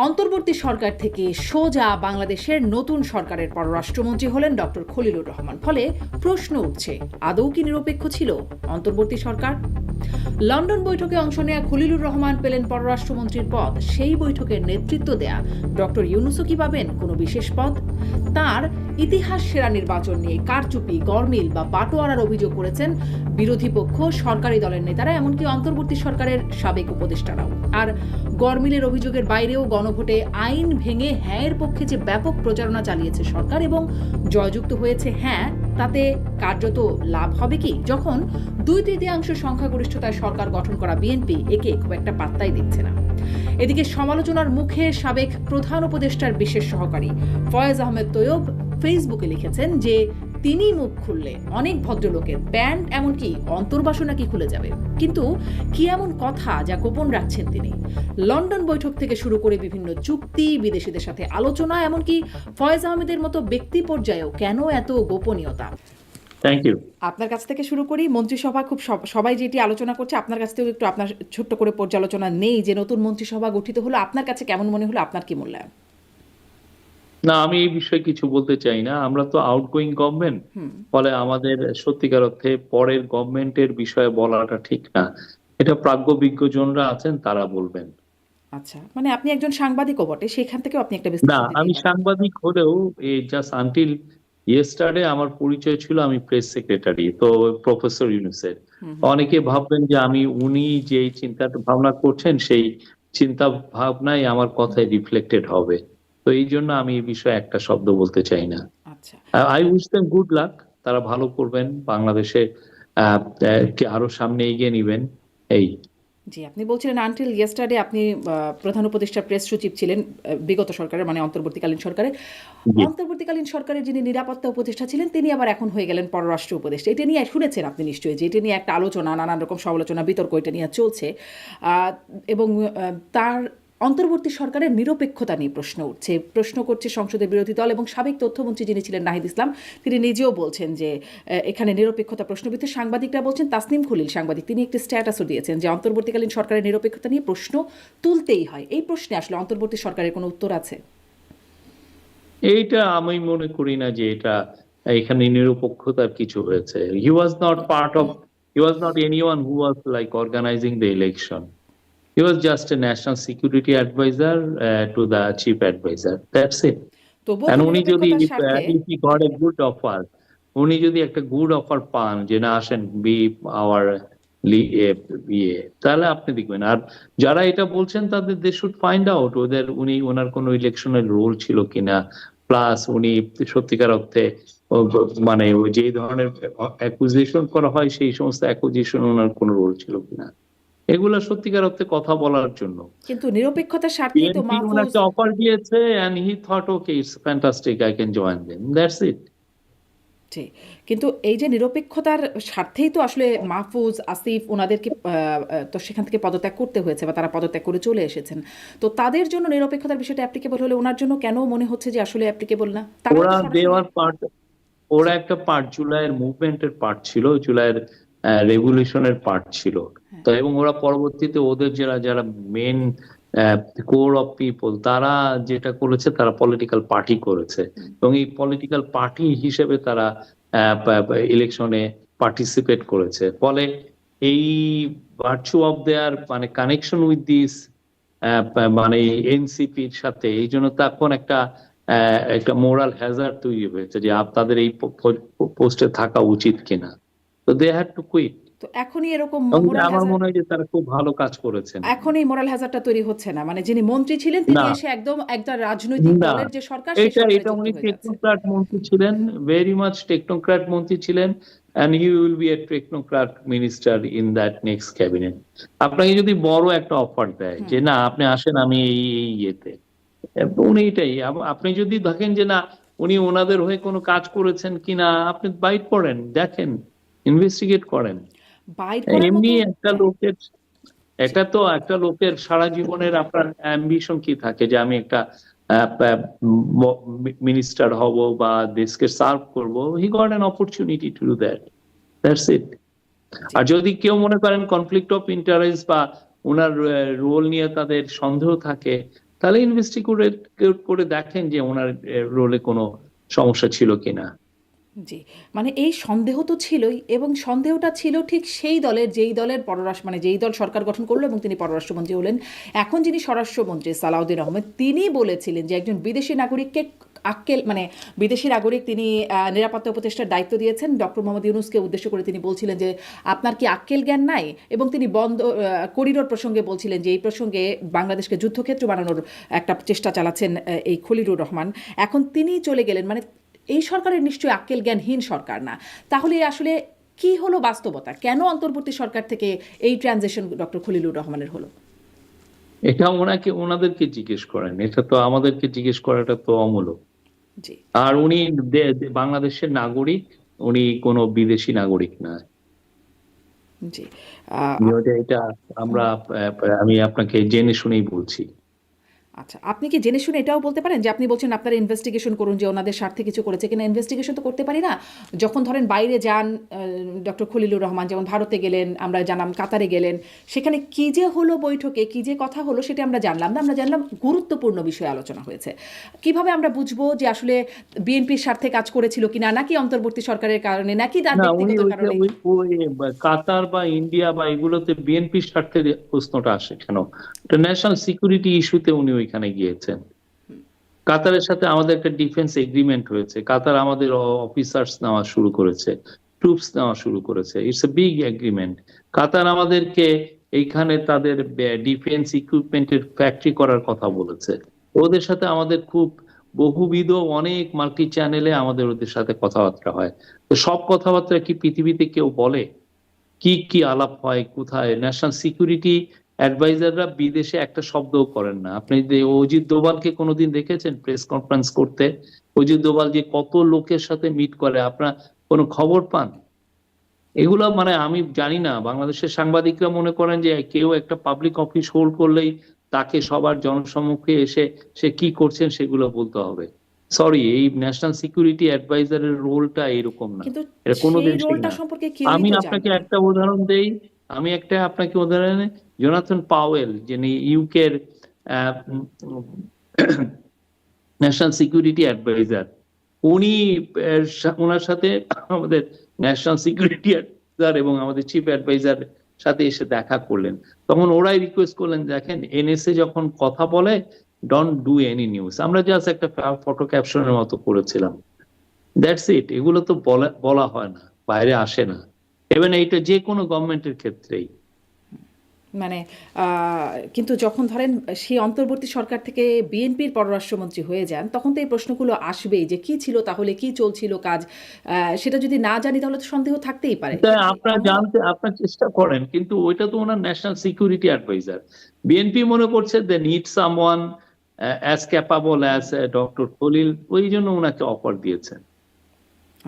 অন্তর্বর্তী সরকার থেকে সোজা বাংলাদেশের নতুন সরকারের পররাষ্ট্রমন্ত্রী হলেন ডক্টর খলিলুর রহমান। ফলে প্রশ্ন উঠছে, আদৌ কি নিরপেক্ষ ছিল অন্তর্বর্তী সরকার? লন্ডন বৈঠকে অংশ নেয়া খলিলুর রহমান পেলেন পররাষ্ট্রমন্ত্রীর পদ। সেই বৈঠকের নেতৃত্ব দেয়া ডক্টর ইউনূসও কি পাবেন কোনো বিশেষ পদ? তার ইতিহাস সেরা নির্বাচন নিয়ে কারচুপি, গরমিল বা বাটোয়ারার অভিযোগ করেছেন বিরোধী পক্ষ, সরকারি দলের নেতারা, এমনকি অন্তর্বর্তী সরকারের সাবেক উপদেষ্টারাও। আর গরমিলের অভিযোগের বাইরেও গণভোটে আইন ভেঙে হ্যাঁয়ের পক্ষে যে ব্যাপক প্রচারণা চালিয়েছে সরকার এবং জয়যুক্ত হয়েছে হ্যাঁ, তাতে কার্যত লাভ হবে কি, যখন 2/3 সংখ্যাগরিষ্ঠতায় সরকার গঠন করা বিএনপি একে খুব একটা পাত্তাই দিচ্ছে না। এদিকে সমালোচনার মুখে সাবেক প্রধান উপদেষ্টার বিশেষ সহকারী ফয়েজ আহমেদ তৈয়ব ফেসবুকে লিখেছেন যে তিনি মুখ খুললে অনেক ভদ্রলোকের প্যান্ট এমনকি অন্তর্বাসও নাকি খুলে যাবে। কিন্তু কি এমন কথা যা গোপন রাখছেন তিনি? লন্ডন বৈঠক থেকে শুরু করে বিভিন্ন চুক্তি, বিদেশিদের সাথে আলোচনা, এমনকি ফয়েজ আহমেদের মতো ব্যক্তি পর্যায়েও কেন এত গোপনীয়তা? Thank you. আপনার কাছ থেকে শুরু করি। মন্ত্রিসভা খুব সবাই যেটি আলোচনা করছে, আপনার কাছ থেকেও একটু আপনার ছোট্ট করে পর্যালোচনা নেই যে নতুন মন্ত্রিসভা গঠিত হলো, আপনার কাছে কেমন মনে হলো, আপনার কি মূল্যায়ন? না, আমি এই বিষয়ে কিছু বলতে চাই না। আমরা তো আউটগোয়িং গভর্নমেন্ট, ফলে আমাদের সত্যিকার অর্থে পরের গভর্নমেন্টের বিষয়ে বলাটা ঠিক না। এটা প্রাজ্ঞ বিজ্ঞজনরা আছেন, তারা বলবেন। আচ্ছা, মানে আপনি একজন সাংবাদিকও বটে, সেখান থেকেও আপনি একটা না, বিশ্লেষণ আমি দিতে পারেন। সাংবাদিক হলেও এই জাস্ট আনটিল ইয়েস্টারডে আমার পরিচয় ছিল আমি প্রেস সেক্রেটারি তো প্রফেসর ইউনূসের। অনেকে ভাববেন যে উনি যে চিন্তা ভাবনা করছেন সেই চিন্তা ভাবনাই আমার কথায় রিফ্লেক্টেড হবে। তো এই জন্য আমি এই বিষয়ে একটা শব্দ বলতে চাই না। আচ্ছা, I wish them good luck, তারা ভালো করবেন, বাংলাদেশে কে আরো সামনে এগিয়ে নিবেন। এই জি, আপনি বলছিলেন আনটিল ইয়েস্টারডে আপনি প্রধান উপদেষ্টার প্রেস সচিব ছিলেন বিগত সরকারের, মানে অন্তর্বর্তীকালীন সরকারের। জি। অন্তর্বর্তীকালীন সরকারের যিনি নিরাপত্তা উপদেষ্টা ছিলেন তিনি আবার এখন হয়ে গেলেন পররাষ্ট্র উপদেষ্টা। এটা নিয়ে শুনেছেন আপনি নিশ্চয়ই যে এটা নিয়ে একটা আলোচনা, নানান রকম সমালোচনা, বিতর্ক এটা নিয়ে চলছে। এবং তার অন্তর্বর্তী সরকারের নিরপেক্ষতা নিয়ে প্রশ্ন উঠছে, প্রশ্ন করছে সংসদের বিরোধী দল এবং সাবেক তথ্যমন্ত্রী যিনি ছিলেন নাহিদ ইসলাম, তিনি নিজেও বলছেন যে এখানে নিরপেক্ষতা প্রশ্নবিদ্ধ। সাংবাদিকরা বলছেন, তাসনিম খলিল সাংবাদিক, তিনি একটি স্ট্যাটাসও দিয়েছেন যে অন্তর্বর্তীকালীন সরকারের নিরপেক্ষতা নিয়ে প্রশ্ন তুলতেই হয়। এই প্রশ্নে আসলে অন্তর্বর্তী সরকারের কোনো উত্তর আছে? এইটা আমি মনে করি না যে এটা এখানে নিরপেক্ষতার কিছু হয়েছে। He was not anyone who was like organising the election. He was just a national security advisor to the chief advisor. That's it. তবুও And তো উনি যদি নিরপেক্ষতার স্বার্থে if he got a good offer, উনি যদি একটা গুড অফার পান যে না আসেন বি আওয়ার ইয়ে, তাহলে আপনি দেখবেন। আর যারা এটা বলছেন তাদের দে শুড ফাইন্ড আউট ওনার কোনো ইলেকশনের রোল ছিল কিনা, প্লাস উনি সত্যিকার অর্থে মানে যে ধরনের অ্যাকুজিশন করা হয় সেই সমস্ত অ্যাকুজিশন ওনার কোনো রোল ছিল কিনা, এগুলা সত্যিকার অর্থে কথা বলার জন্য। কিন্তু নিরপেক্ষতার স্বার্থেই তো বিএনপি মাহফুজ। ওনাকে অফার দিয়েছে and he thought okay it's fantastic I can join them, that's it. জি, কিন্তু এই যে নিরপেক্ষতার স্বার্থেই তো আসলে মাহফুজ, আসিফ ওনাদেরকে তো সেখান থেকে পদত্যাগ করতে হয়েছে বা তারা পদত্যাগ করে চলে এসেছেন। তো তাদের জন্য নিরপেক্ষতার বিষয়টা অ্যাপ্লিকেবল হলে ওনার জন্য কেন মনে হচ্ছে যে আসলে অ্যাপ্লিকেবল না? তারা তো ওরা সরাসরি দেওয়ার পার্ট, ওরা একটা পার্ট জুলাইয়ের মুভমেন্টের পার্ট ছিল, জুলাইয়ের রেভলিউশনের পার্ট ছিল। তো এবং ওরা পরবর্তীতে ওদের যারা যারা মেন কোর অফ পিপল, তারা যেটা করেছে তারা পলিটিক্যাল পার্টি করেছে এবং এই পলিটিক্যাল পার্টি হিসেবে তারা ইলেকশনে পার্টিসিপেট করেছে। ফলে এই ভার্চু অফ দেয়ার মানে কানেকশন উইথ দিস মানে এনসিপির সাথে, এই জন্য তখন একটা মোরাল হ্যাজার্ড তৈরি হয়েছে যে তাদের এই পোস্টে থাকা উচিত কিনা। তো দে হ্যাড টু কুইট। তো এখনই এরকম মোরাল আমার হ্যাজার্ড, মনে হয় যে তারা খুব ভালো কাজ করেছেন। এখনই মোরাল হ্যাজার্ডটা তৈরি হচ্ছে না, মানে যিনি মন্ত্রী ছিলেন তিনি না এসে একদম একটা রাজনৈতিক না, দলের যে সরকার সেই এটা সরকারে এটা যুক্ত উনি হয়ে যাচ্ছে। টেকনোক্র্যাট মন্ত্রী ছিলেন, ভেরি মাচ টেকনোক্র্যাট মন্ত্রী ছিলেন, and he will be a technocrat minister in that next cabinet. আপনাকে যদি বড় একটা অফার দেয় যে না আপনি আসেন আমি এই ইয়েতে, উনি এটাই আপনি যদি দেখেন যে না উনি ওনাদের হয়ে কোনো কাজ করেছেন কিনা, আপনি বাইট করেন, দেখেন, ইনভেস্টিগেট করেন। বাইর করার এমনি মতো। একটা লোকের সারা জীবনের আপনার অ্যাম্বিশন কি থাকে যে আমি একটা মিনিস্টার হব বা দেশকে সার্ভ করব, he got an opportunity to do that, that's it. আর যদি কেউ মনে করেন কনফ্লিক্ট অফ ইন্টারেস্ট বা ওনার রোল নিয়ে তাদের সন্দেহ থাকে, তাহলে ইনভেস্টিগেট করে দেখেন যে ওনার রোলে কোনো সমস্যা ছিল কিনা। জি, মানে এই সন্দেহ তো ছিলই, এবং সন্দেহটা ছিল ঠিক সেই দলের, যেই দলের পররাষ্ট্র মানে যেই দল সরকার গঠন করলো এবং তিনি পররাষ্ট্রমন্ত্রী হলেন। এখন যিনি স্বরাষ্ট্রমন্ত্রী সালাউদ্দিন আহমেদ, তিনি বলেছিলেন যে একজন বিদেশি নাগরিককে মানে বিদেশি নাগরিক তিনি নিরাপত্তা উপদেষ্টার দায়িত্ব দিয়েছেন ডক্টর মোহাম্মদ ইউনূসকে উদ্দেশ্য করে তিনি বলছিলেন যে আপনার কি আক্কেল জ্ঞান নাই, এবং তিনি বন্ধ করিডোর প্রসঙ্গে বলছিলেন যে এই প্রসঙ্গে বাংলাদেশকে যুদ্ধক্ষেত্র বানানোর একটা চেষ্টা চালাচ্ছেন এই খলিলুর রহমান। এখন তিনি চলে গেলেন, মানে এই সরকারের নিশ্চয়ই আক্কেল জ্ঞানহীন সরকার না। তাহলে আসলে কি হলো বাস্তবতা, কেন অন্তর্বর্তী সরকার থেকে এই ট্রানজিশন ডক্টর খলিলুর রহমানের হলো? এটা ওনাদেরকে জিজ্ঞেস করেন, এটা তো আমাদেরকে জিজ্ঞেস করাটা তো অমূলক। জি আর উনি বাংলাদেশের নাগরিক, উনি কোনো বিদেশি নাগরিক না। জি এটা আমি আপনাকে জেনে শুনেই বলছি। আচ্ছা, আপনি কি জেনে শুনে এটাও বলতে পারেন যে আপনি বলছেন আপনারা ইনভেস্টিগেশন করুন যে ওনাদের স্বার্থে কিছু করেছে কিনা? ইনভেস্টিগেশন তো করতে পারি না। যখন ধরেন বাইরে যান ডক্টর খলিলুর রহমান, যেমন ভারতে গেলেন, আমরা জানলাম কাতারে গেলেন, সেখানে কি যে হলো বৈঠকে, কি যে কথা হলো সেটা আমরা জানলাম না। আমরা জানলাম গুরুত্বপূর্ণ বিষয়ে আলোচনা হয়েছে। কিভাবে আমরা বুঝবো যে আসলে বিএনপির স্বার্থে কাজ করেছিল কিনা, নাকি অন্তর্বর্তী সরকারের কারণে, নাকি তার না, উনি ব্যক্তিগত কারণে? কাতার বা ইন্ডিয়া বা এগুলোতে বিএনপির স্বার্থে প্রশ্নটা আসে কেন? এটা ন্যাশনাল সিকিউরিটি ইস্যুতে উনি ওইখানে গিয়েছেন। কাতারের সাথে আমাদের একটা ডিফেন্স এগ্রিমেন্ট হয়েছে, কাতার আমাদের অফিসার্স নেওয়া শুরু করেছে, ট্রুপস নেওয়া শুরু করেছে। It's a big agreement. Qatar আমাদেরকে এইখানে তাদের ডিফেন্স ইকুইপমেন্টের ফ্যাক্টরি করার কথা বলেছে। ওদের সাথে আমাদের খুব বহুবিধ অনেক মাল্টি চ্যানেলে আমাদের ওদের সাথে কথাবার্তা হয়। তো সব কথাবার্তা কি পৃথিবীতে কেউ বলে? কি কি আলাপ হয় কোথায়? ন্যাশনাল সিকিউরিটি অ্যাডভাইজাররা বিদেশে একটা শব্দও করেন না। আপনি যে অজিত দোভালকে কোনোদিন দেখেছেন প্রেস কনফারেন্স করতে? অজিত দোভাল যে কত লোকের সাথে মিট করে, আপনার কোনো খবর পান? এগুলো মানে আমি জানি না, বাংলাদেশের সাংবাদিকরা মনে করেন যে কেউ একটা পাবলিক অফিস হোল্ড করলেই তাকে সবার জনসম্মুখে এসে সে কি করছেন সেগুলো বলতে হবে। সরি, এই ন্যাশনাল সিকিউরিটি অ্যাডভাইজারের রোলটা এরকম না। কিন্তু এটা কোনো সেই দেশেই রোলটা না। সম্পর্কে কেউই আমি তো আপনাকে জানবে না। একটা উদাহরণ দেই। আপনাকে উদাহরণ, জোনাথন পাওয়েল যিনি ইউকের ন্যাশনাল সিকিউরিটি অ্যাডভাইজার, উনি ওনার সাথে আমাদের ন্যাশনাল সিকিউরিটি অ্যাডভাইজার এবং আমাদের চিফ অ্যাডভাইজার সাথে এসে দেখা করলেন। তখন ওরাই রিকোয়েস্ট করলেন, দেখেন এনএসএ যখন কথা বলে ডোন্ট ডু এনি নিউজ। আমরা জাস্ট একটা ফটো ক্যাপশনের মতো করেছিলাম, দ্যাটস ইট। এগুলো তো বলা হয় না, বাইরে আসে না। এবং এইটা যে কোনো গভর্নমেন্টের ক্ষেত্রেই। মানে কিন্তু যখন ধরেন সেই অন্তর্বর্তী সরকার থেকে বিএনপির পররাষ্ট্রমন্ত্রী হয়ে যান, তখন তো এই প্রশ্নগুলো আসবেই যে কি ছিল তাহলে, কি চলছিল কাজ। সেটা যদি না জানি তাহলে তো সন্দেহ থাকতেই পারে। তাই আপনার জানতে আপনার চেষ্টা করেন, কিন্তু ওইটা তো ওনার ন্যাশনাল সিকিউরিটি অ্যাডভাইজার। বিএনপি মনে করছে they need someone as capable as doctor Khalil, ওই জন্য ওনাকে অফার দিয়েছেন।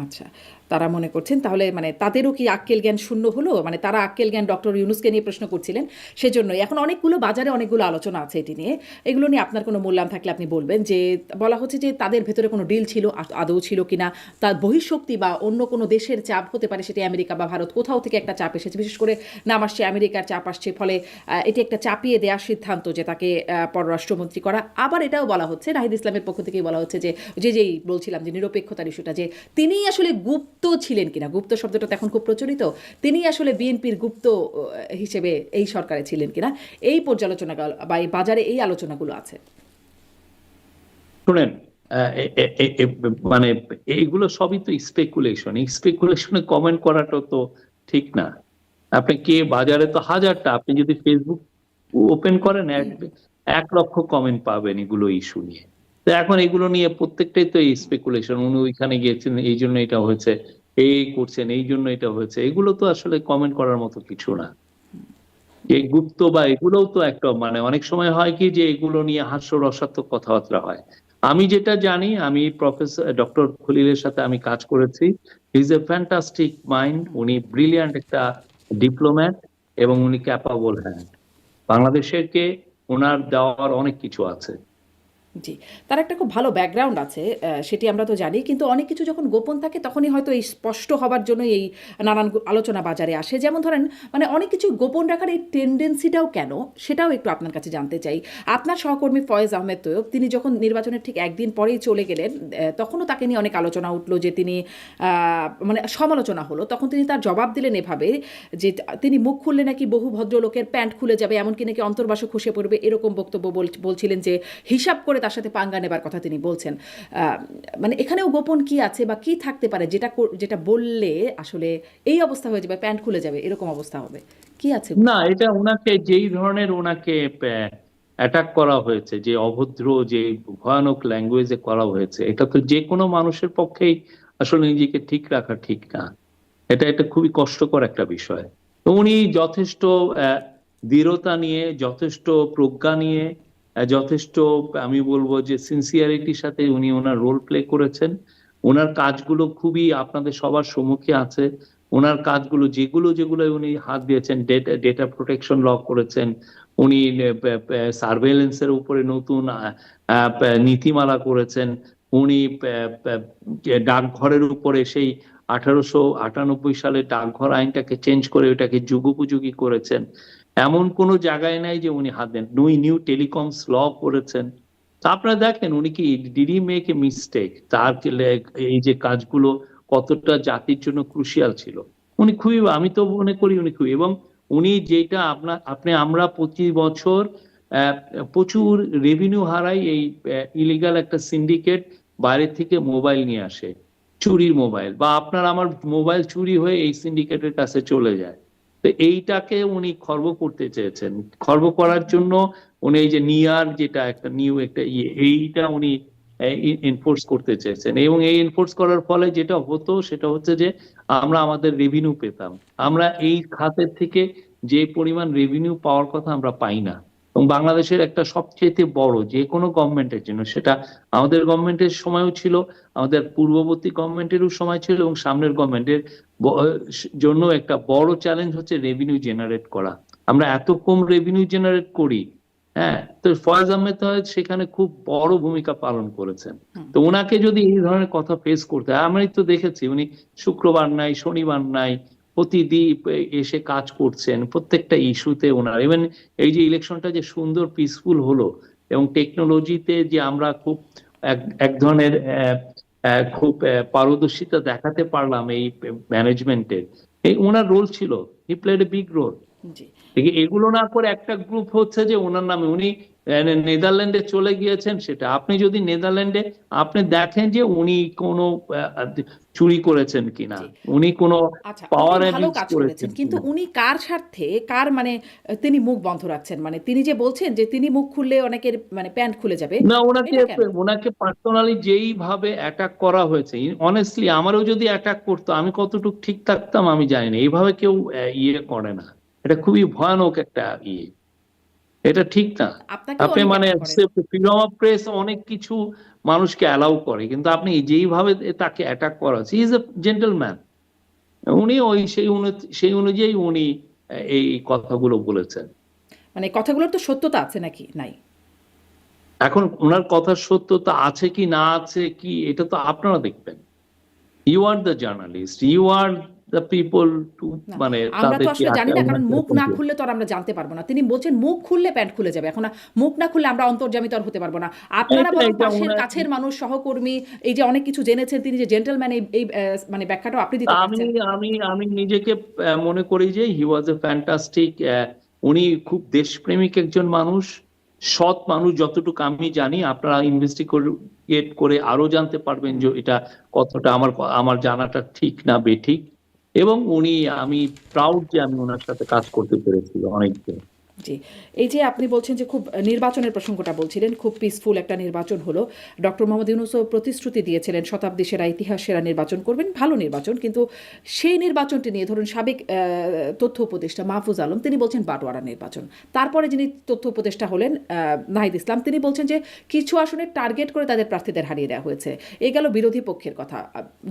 আচ্ছা, তারা মনে করছেন তাহলে মানে তাদেরও কি আক্কেল জ্ঞান শূন্য হলো? মানে তারা আক্কেল জ্ঞান ডক্টর ইউনূসকে নিয়ে প্রশ্ন করছিলেন, সেজন্যই এখন অনেকগুলো বাজারে অনেকগুলো আলোচনা আছে এটি নিয়ে। এগুলো নিয়ে আপনার কোনো মূল্যায়ন থাকলে আপনি বলবেন। যে বলা হচ্ছে যে তাদের ভেতরে কোনো ডিল ছিল, আদৌ ছিল কিনা, তার বহিঃশক্তি বা অন্য কোনো দেশের চাপ হতে পারে, সেটি আমেরিকা বা ভারত, কোথাও থেকে একটা চাপ এসেছে, বিশেষ করে নাম আসছে আমেরিকার চাপ আসছে, ফলে এটি একটা চাপিয়ে দেওয়ার সিদ্ধান্ত যে তাকে পররাষ্ট্রমন্ত্রী করা। আবার এটাও বলা হচ্ছে, নাহিদ ইসলামের পক্ষ থেকেই বলা হচ্ছে যে যেই বলছিলাম যে নিরপেক্ষতার ইস্যুটা, যে তিনি আসলে গুপ্ত ছিলেন কিনা, গুপ্ত শব্দটা এখন খুব প্রচলিত, তিনি আসলে বিএনপির গুপ্ত হিসেবে এই সরকারে ছিলেন কিনা, এই পর্যালোচনা বা এই বাজারে এই আলোচনাগুলো আছে। শুনেন, মানে এইগুলো সবই তো স্পেকুলেশন। স্পেকুলেশনে কমেন্ট করাটা তো ঠিক না। আপনি কে বাজারে তো হাজারটা, আপনি যদি ফেসবুক ওপেন করেন 1 লক্ষ কমেন্ট পাবেন এগুলো ইস্যু নিয়ে। তো এখন এগুলো নিয়ে প্রত্যেকটাই তো স্পেকুলেশন। উনি ওইখানে গিয়েছেন এই জন্য এটা হয়েছে, এই করছেন এই জন্য এটা হয়েছে, এগুলো তো আসলে কমেন্ট করার মতো কিছু না। এই গুপ্ত বা এগুলোও তো একটা মানে অনেক সময় হয় কি যে এগুলো নিয়ে হাস্যরসাত্মক কথাবার্তা হয়। আমি যেটা জানি, আমি প্রফেসর ডক্টর খলিলের সাথে আমি কাজ করেছি। He is a fantastic mind, উনি ব্রিলিয়ান্ট একটা ডিপ্লোম্যাট এবং উনি ক্যাপাবল হ্যান্ড। বাংলাদেশেরকে ওনার দেওয়ার অনেক কিছু আছে। জি, তার একটা খুব ভালো ব্যাকগ্রাউন্ড আছে, সেটি আমরা তো জানি, কিন্তু অনেক কিছু যখন গোপন থাকে তখনই হয়তো এই স্পষ্ট হবার জন্য এই নানান আলোচনা বাজারে আসে। যেমন ধরেন, মানে অনেক কিছু গোপন রাখার এই টেন্ডেন্সিটাও কেন, সেটাও একটু আপনার কাছে জানতে চাই। আপনার সহকর্মী ফয়েজ আহমেদ তৈয়ব, তিনি যখন নির্বাচনের ঠিক একদিন পরেই চলে গেলেন, তখনও তাকে নিয়ে অনেক আলোচনা উঠলো যে তিনি মানে সমালোচনা হলো। তখন তিনি তার জবাব দিলেন এভাবে যে তিনি মুখ খুললে নাকি বহু ভদ্রলোকের প্যান্ট খুলে যাবে, এমনকি নাকি অন্তর্বাসও খসে পড়বে, এরকম বক্তব্য বলছিলেন, যে হিসাব করে তার সাথে পাঙ্গা নেবার কথা তিনি বলছেন। মানে এখানেও গোপন কি আছে বা কি থাকতে পারে যেটা বললে আসলে এই অবস্থা হয়ে যাবে, প্যান্ট খুলে যাবে, এরকম অবস্থা হবে, কি আছে? না, এটা ওনাকে যেই ধরনের ওনাকে অ্যাটাক করা হয়েছে, যে অভদ্র, যে ভয়ানক ল্যাঙ্গুয়েজে করা হয়েছে, এটা তো যে কোনো মানুষের পক্ষেই আসলে নিজেকে ঠিক রাখা ঠিক না। এটা একটা খুবই কষ্টকর একটা বিষয়। তো উনি যথেষ্ট দৃঢ়তা নিয়ে, যথেষ্ট প্রজ্ঞা নিয়ে, যথেষ্ট, আমি বলবো যে সিনসিয়ারিটির সাথে উনি ওনার রোল প্লে করেছেন। ওনার কাজগুলো খুবই আপনাদের সবার সম্মুখে আছে। ওনার কাজগুলো যেগুলো যেগুলো উনি হাত দিয়েছেন, ডেটা প্রোটেকশন ল করেছেন, উনি সার্ভেলেন্সের উপরে নতুন নীতিমালা করেছেন, উনি ডাকঘরের উপরে সেই 1898 সালে ডাকঘর আইনটাকে চেঞ্জ করে ওটাকে যুগোপযোগী করেছেন। এমন কোনো জায়গায় নাই যে উনি হাত দেন। নিউ টেলিকমস ল করেছেন। তা আপনারা দেখেন উনি কি did he make a mistake? তার এই যে কাজগুলো কতটা জাতির জন্য ক্রুশিয়াল ছিল। উনি খুবই, আমি তো মনে করি উনি খুবই, এবং উনি যেটা আমরা প্রতি বছর প্রচুর রেভিনিউ হারাই। এই ইলিগাল একটা সিন্ডিকেট বাইরে থেকে মোবাইল নিয়ে আসে, চুরির মোবাইল, বা আপনার আমার মোবাইল চুরি হয়ে এই সিন্ডিকেটের কাছে চলে যায়। তো এইটাকে উনি খর্ব করতে চেয়েছেন। খর্ব করার জন্য উনি এই যে নিয়ার, যেটা একটা নিউ একটা এইটা উনি এনফোর্স করতে চেয়েছেন, এবং এই এনফোর্স করার ফলে যেটা হতো সেটা হচ্ছে যে আমরা আমাদের রেভিনিউ পেতাম। আমরা এই খাতের থেকে যে পরিমাণ রেভিনিউ পাওয়ার কথা আমরা পাই না। এবং বাংলাদেশের একটা সবচেয়ে বড়, যে কোনো গভর্নমেন্টের জন্য, সেটা আমাদের গভর্নমেন্টের সময়ও ছিল, আমাদের পূর্ববর্তী গভর্নমেন্টেরও সময় ছিল, এবং সামনের গভর্নমেন্টের জন্য একটা বড় চ্যালেঞ্জ হচ্ছে রেভিনিউ জেনারেট করা। আমরা এত কম রেভিনিউ জেনারেট করি। হ্যাঁ, তো ফয়েজ আহমেদ সেখানে খুব বড় ভূমিকা পালন করেছেন। তো ওনাকে যদি এই ধরনের কথা ফেস করতে হয়, আমি তো দেখেছি উনি শুক্রবার নাই, শনিবার নাই, প্রতিদিন এসে কাজ করছেন প্রত্যেকটা ইস্যুতে ওনার। ইভেন এই যে ইলেকশনটা যে সুন্দর পিসফুল হলো, এবং টেকনোলজিতে যে আমরা খুব এক ধরনের খুব পারদর্শিতা দেখাতে পারলাম এই ম্যানেজমেন্টের, এই ওনার রোল ছিল। He played a big role. জি, এগুলো না করে একটা গ্রুপ হচ্ছে যে ওনার নামে উনি নেদারল্যান্ডে চলে গিয়েছেন। সেটা আপনি যদি নেদারল্যান্ডে আপনি দেখেন যে উনি কোনো চুরি করেছেন কিনা, জি। উনি কোনো আচ্ছা, পাওয়ার উনি ভালো অ্যাবিউজ কাজ করেছেন, করেছেন কিন্তু কিনা। উনি কার স্বার্থে, কার মানে তিনি মুখ বন্ধ রাখছেন? মানে তিনি যে বলছেন যে তিনি মুখ খুললে অনেকের মানে প্যান্ট খুলে যাবে, না, ওনাকে এটা কেন? ওনাকে পার্সোনালি যেইভাবে অ্যাটাক করা হয়েছে, অনেস্টলি আমারও যদি অ্যাটাক করতো আমি কতটুকু ঠিক থাকতাম আমি জানি না। এইভাবে কেউ ইয়ে করে না। এটা খুবই ভয়ানক একটা ইয়ে, এটা ঠিক না। আপনাকেও আপনি অনেক মানে অ্যাটাক করে। ফ্রিডম অফ প্রেস অনেক কিছু মানুষকে অ্যালাউ করে, কিন্তু আপনি যেইভাবে তাকে অ্যাটাক করা হচ্ছে, ইজ এ জেন্টলম্যান। উনি সেই অনুযায়ী উনি এই কথাগুলো বলেছেন। মানে কথাগুলোর তো সত্যতা আছে নাকি নাই? এখন ওনার কথার সত্যতা আছে কি না আছে কি, এটা তো আপনারা দেখবেন। You are the journalist, you are the people too, না, মানে আমরা তো তাদেরকে আসলে জানি না, কারণ ওনাকে মুখ এরকম না খুললে তো আর আমরা জানতে পারবো না। তিনি বলছেন মুখ খুললে প্যান্ট খুলে যাবে। এখন মুখ না খুললে আমরা অন্তর্জামী তো আর হতে পারবো না। আপনারা এটা বরং এটা পাশের ওনার। কাছের মানুষ, সহকর্মী, এই যে অনেক কিছু জেনেছেন, তিনি যে জেন্টলম্যান, এই মানে ব্যাখ্যাটাও আপনি দিতে আমি পারছেন। আমি আমি নিজেকে মনে করি যে হি ওয়াজ এ ফ্যান্টাস্টিক, উনি খুব দেশপ্রেমিক একজন মানুষ, সৎ মানুষ। যতটুকু আমি জানি, আপনারা ইনভেস্টিগেট করে আরো জানতে পারবেন যে এটা কতটা আমার জানাটা ঠিক না বেঠিক। এবং আমি প্রাউড যে আমি ওনার সাথে কাজ করতে পেরেছি অনেকদিন। জি, এই যে আপনি বলছেন যে খুব নির্বাচনের প্রসঙ্গটা বলছিলেন, খুব পিসফুল একটা নির্বাচন হলো। ডক্টর মোহাম্মদ ইউনূসও প্রতিশ্রুতি দিয়েছিলেন শতাব্দী সেরা, ইতিহাস সেরা নির্বাচন করবেন, ভালো নির্বাচন। কিন্তু সেই নির্বাচনটি নিয়ে ধরুন সাবেক তথ্য উপদেষ্টা মাহফুজ আলম তিনি বলছেন বাটোয়ারা নির্বাচন। তারপরে যিনি তথ্য উপদেষ্টা হলেন নাহিদ ইসলাম, তিনি বলছেন যে কিছু আসনে টার্গেট করে তাদের প্রার্থীদের হারিয়ে দেওয়া হয়েছে। এই গেল বিরোধী পক্ষের কথা।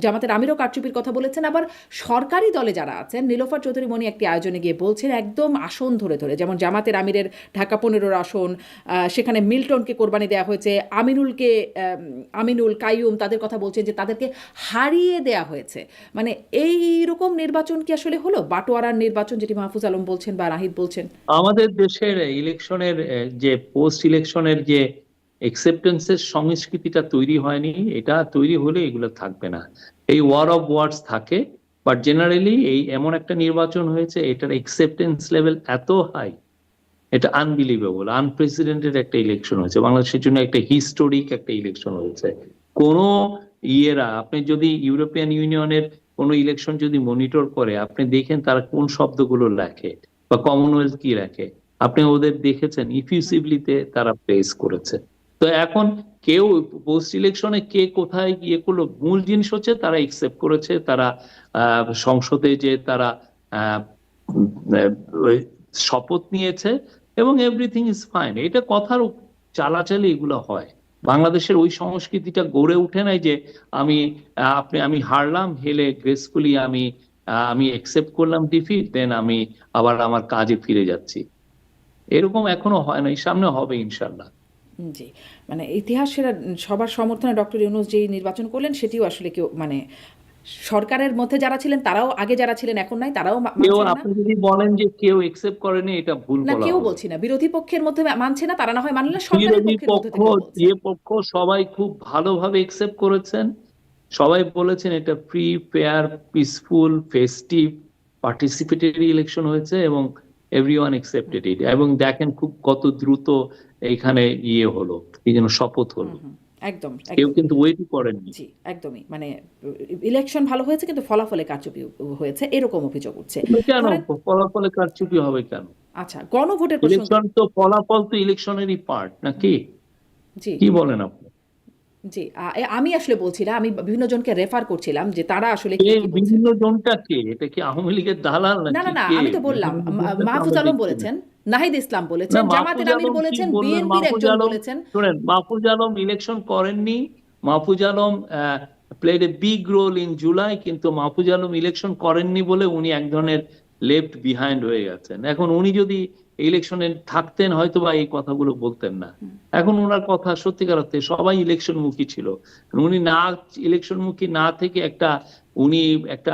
জামাতের আমিরও কারচুপির কথা বলেছেন। আবার সরকারি দলে যারা আছেন, নীলোফার চৌধুরী মনি একটি আয়োজনে গিয়ে বলছেন একদম আসন ধরে ধরে, যেমন জামাত জামাতের আমিরের ঢাকা 15 আসন, সেখানে মিল্টনকে কোরবানি দেওয়া হয়েছে, আমিনুল কাইয়ুম তাদের কথা বলছেন যে তাদেরকে হারিয়ে দেয়া হয়েছে। মানে এই রকম নির্বাচন কি আসলে হলো, বাটোয়ারার নির্বাচন, যেটি মাহফুজ আলম বলছেন বা নাহিদ বলছেন? আমাদের দেশের ইলেকশনের যে পোস্ট ইলেকশনের যে একসেপ্টেন্সের সংস্কৃতিটা তৈরি হয়নি, এটা তৈরি হলে এগুলো থাকবে না। এই ওয়ার অফ ওয়ার্ডস থাকে, বাট জেনারেলি এই এমন একটা নির্বাচন হয়েছে, এটার একসেপ্টেন্স লেভেল এত হাই, এটা আনবিলিভেবল, আনপ্রেসিডেন্টেড একটা ইলেকশন হয়েছে বাংলাদেশের জন্য, একটা হিস্টোরিক একটা ইলেকশন হয়েছে। কোন আপনি যদি ইউরোপিয়ান ইউনিয়নের কোন ইলেকশন যদি মনিটর করে, আপনি দেখেন তারা কোন শব্দগুলো লেখে বা কমনওয়েলথ কি রাখে, আপনি ওদের দেখেছেন ইফিউসিভলিতে তারা প্লেস করেছে। তো এখন কেউ পোস্ট ইলেকশনে কে কোথায় গিয়ে করলো, মূল জিনিস হচ্ছে তারা একসেপ্ট করেছে, তারা সংসদে যে তারা আহ ওই শপথ নিয়েছে এবং এভরিথিং ইজ ফাইন। এটা কথার চালাচালি এগুলো হয়। বাংলাদেশের ওই সংস্কৃতিটা গড়ে উঠে নাই যে আমি হারলাম, হেলে গ্রেসফুলি আমি একসেপ্ট করলাম ডিফিট, দেন আমি আবার আমার কাজে ফিরে যাচ্ছি। এরকম এখনো হয় না, সামনে হবে ইনশাল্লাহ। জি, মানে ইতিহাসের সবার সমর্থনে ডক্টর ইউনূস যেই নির্বাচন করলেন, সেটিও আসলে কেউ মানে সরকারের মধ্যে যারা ছিলেন তারাও, আগে যারা ছিলেন এখন নাই, তারাও কেউ, মানছে না। আপনি যদি বলেন যে কেউ একসেপ্ট করেনি, এটা ভুল না, বলা কেউ হবে। বলছি না, বিরোধী পক্ষের মধ্যে মানছে না, তারা না হয় মানলে সরকারের বিরোধী পক্ষের মধ্যে পক্ষ, থেকে বলছে। যে পক্ষ, সবাই খুব ভালোভাবে একসেপ্ট করেছেন। সবাই বলেছেন এটা free, fair, peaceful, festive, participatory election হয়েছে এবং এভরিওয়ান অ্যাকসেপ্টেড ইট। এবং দেখেন খুব কত দ্রুত এখানে হলো, কি যেন শপথ হলো, একদম কেউ একদম। কিন্তু ওয়েটই করেননি। জি, একদমই, মানে ইলেকশন ভালো হয়েছে কিন্তু ফলাফলে কারচুপি হয়েছে, এরকম অভিযোগ উঠছে। কেন ধরেন, ফলাফলে কারচুপি হবে কেন? আচ্ছা, গণভোটের প্রসঙ্গে। ইলেকশন তো, ফলাফল তো ইলেকশনেরই পার্ট নাকি? জি কি বলেন আপনি? জি, আমি আসলে বলছিলাম, আমি বিভিন্ন জনকে রেফার করছিলাম যে তারা আসলে কি এই কি বলছেন। বিভিন্ন জনটা কে? এটা কি আওয়ামী লীগের দালাল না নাকি না না, কে? আমি তো বললাম, বিভিন্ন জনটা তো মাহফুজ আমরা আলম দেখছি না। বলেছেন, নাহিদ ইসলাম না, বলেছেন, জামাতের মাহফুজ আমির আলম কি বলেছেন, বললেন? বিএনপির মাহফুজ একজন আলম, বলেছেন। শোনেন, মাহফুজ আলম ইলেকশন করেননি। Mahfuz Alam played a big role in July, কিন্তু মাহফুজ আলম ইলেকশন করেননি বলে উনি এক ধরনের লেফট বিহাইন্ড হয়ে গেছেন। এখন উনি যদি ইলেকশনে থাকতেন হয়তো বা এই কথাগুলো বলতেন না। এখন ওনার কথা সত্যিকার অর্থে সবাই ইলেকশন মুখী ছিল, উনি না ইলেকশন মুখী না থেকে উনি একটা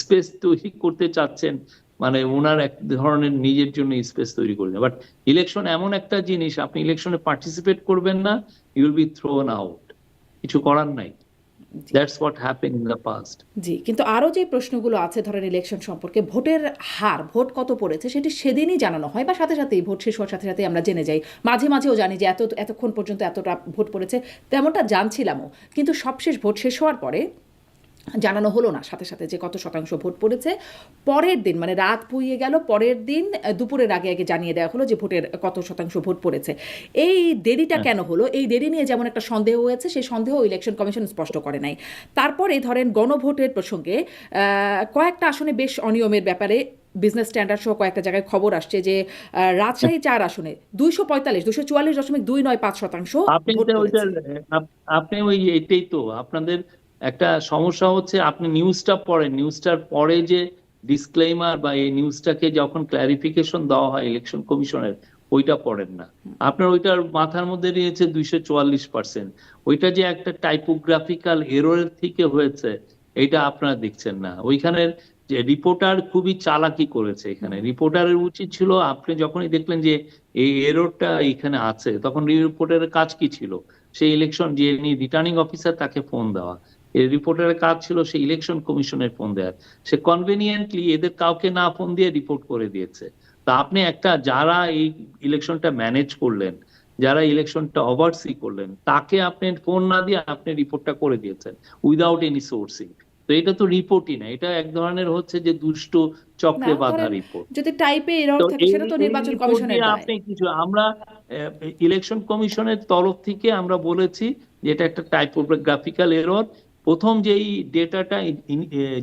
স্পেস তৈরি করতে চাচ্ছেন, মানে ওনার এক ধরনের নিজের জন্য স্পেস তৈরি করবেন। বাট ইলেকশন এমন একটা জিনিস, আপনি ইলেকশনে পার্টিসিপেট করবেন না, you will be thrown out, কিছু করার নাই। জি that's what happen in the past. জি, কিন্তু আরও যে প্রশ্নগুলো আছে ধরেন ইলেকশন সম্পর্কে, ভোটের হার, ভোট কত পড়েছে সেটি সেদিনই জানানো হয় বা সাথে সাথেই, ভোট শেষ হওয়ার সাথে সাথে আমরা জেনে যাই। মাঝে মাঝেও জানি যে এতক্ষণ পর্যন্ত এতটা ভোট পড়েছে, তেমনটা জানছিলামও। কিন্তু সবশেষ ভোট শেষ হওয়ার পরে জানানো হলো না সাথে সাথে যে কত শতাংশ ভোট পড়েছে। পরের দিন, মানে রাত পুড়িয়ে গেল, পরের দিন দুপুরের আগে আগে জানিয়ে দেওয়া হলো যে ভোটের কত শতাংশ ভোট পড়েছে। এই দেরিটা কেন হলো? এই দেরি নিয়ে যেমন একটা সন্দেহ হয়েছে, সেই সন্দেহ ইলেকশন কমিশন স্পষ্ট করে নাই। তারপরে ধরেন গণভোটের প্রসঙ্গে কয়েকটা আসনে বেশ অনিয়মের ব্যাপারে বিজনেস স্ট্যান্ডার্ড সহ কয়েকটা জায়গায় খবর আসছে যে রাজশাহী 4 আসনে 244.244.295% আপনি ভোট তো পড়েছে। আপনি এটাই তো আপনাদের একটা সমস্যা হচ্ছে, আপনি নিউজটা পড়েন, নিউজটার পরে যে ডিসক্লেইমার বা এই নিউজটাকে যখন ক্লারিফিকেশন দেওয়া হয় ইলেকশন কমিশনের, ওইটা পড়েন না। আপনার ওইটার মাথার মধ্যে নিয়েছে 244%, ওইটা যে একটা টাইপোগ্রাফিক্যাল এররের থেকে হয়েছে, এটা আপনারা দেখছেন না। ওইখানের যে রিপোর্টার খুবই চালাকি করেছে, এখানে রিপোর্টারের উচিত ছিল, আপনি যখনই দেখলেন যে এই এররটা এখানে আছে, তখন রিপোর্টারের কাজ কি ছিল? সেই ইলেকশন যে রিটার্নিং অফিসার, তাকে ফোন দেওয়া। এই রিপোর্টারের কাজ ছিল সেই ইলেকশন কমিশনের ফোন দেওয়ার। সে কনভেনিয়েন্টলি এদের কাউকে না ফোন দিয়ে রিপোর্ট করে দিয়েছে। তা আপনি যারা এই ইলেকশনটা ম্যানেজ করলেন, যারা ইলেকশনটা ওভারসি করলেন, তাকে আপনি ফোন না দিয়ে আপনি রিপোর্টটা করে দিয়েছেন উইদাউট এনি সোর্সিং। তো এটা তো রিপোর্টই না, এটা এক ধরনের হচ্ছে যে দুষ্ট চক্রে না, বাঁধা ধরেন রিপোর্ট। যদি টাইপে এরর তো থাকে এই সেটা তো এই নির্বাচন রিপোর্ট কমিশনের দিয়ে দায়। আপনি আমরা ইলেকশন কমিশনের তরফ থেকে আমরা বলেছি যে এটা একটা টাইপোগ্রাফিক্যাল এরর। প্রথম যেই ডেটাটা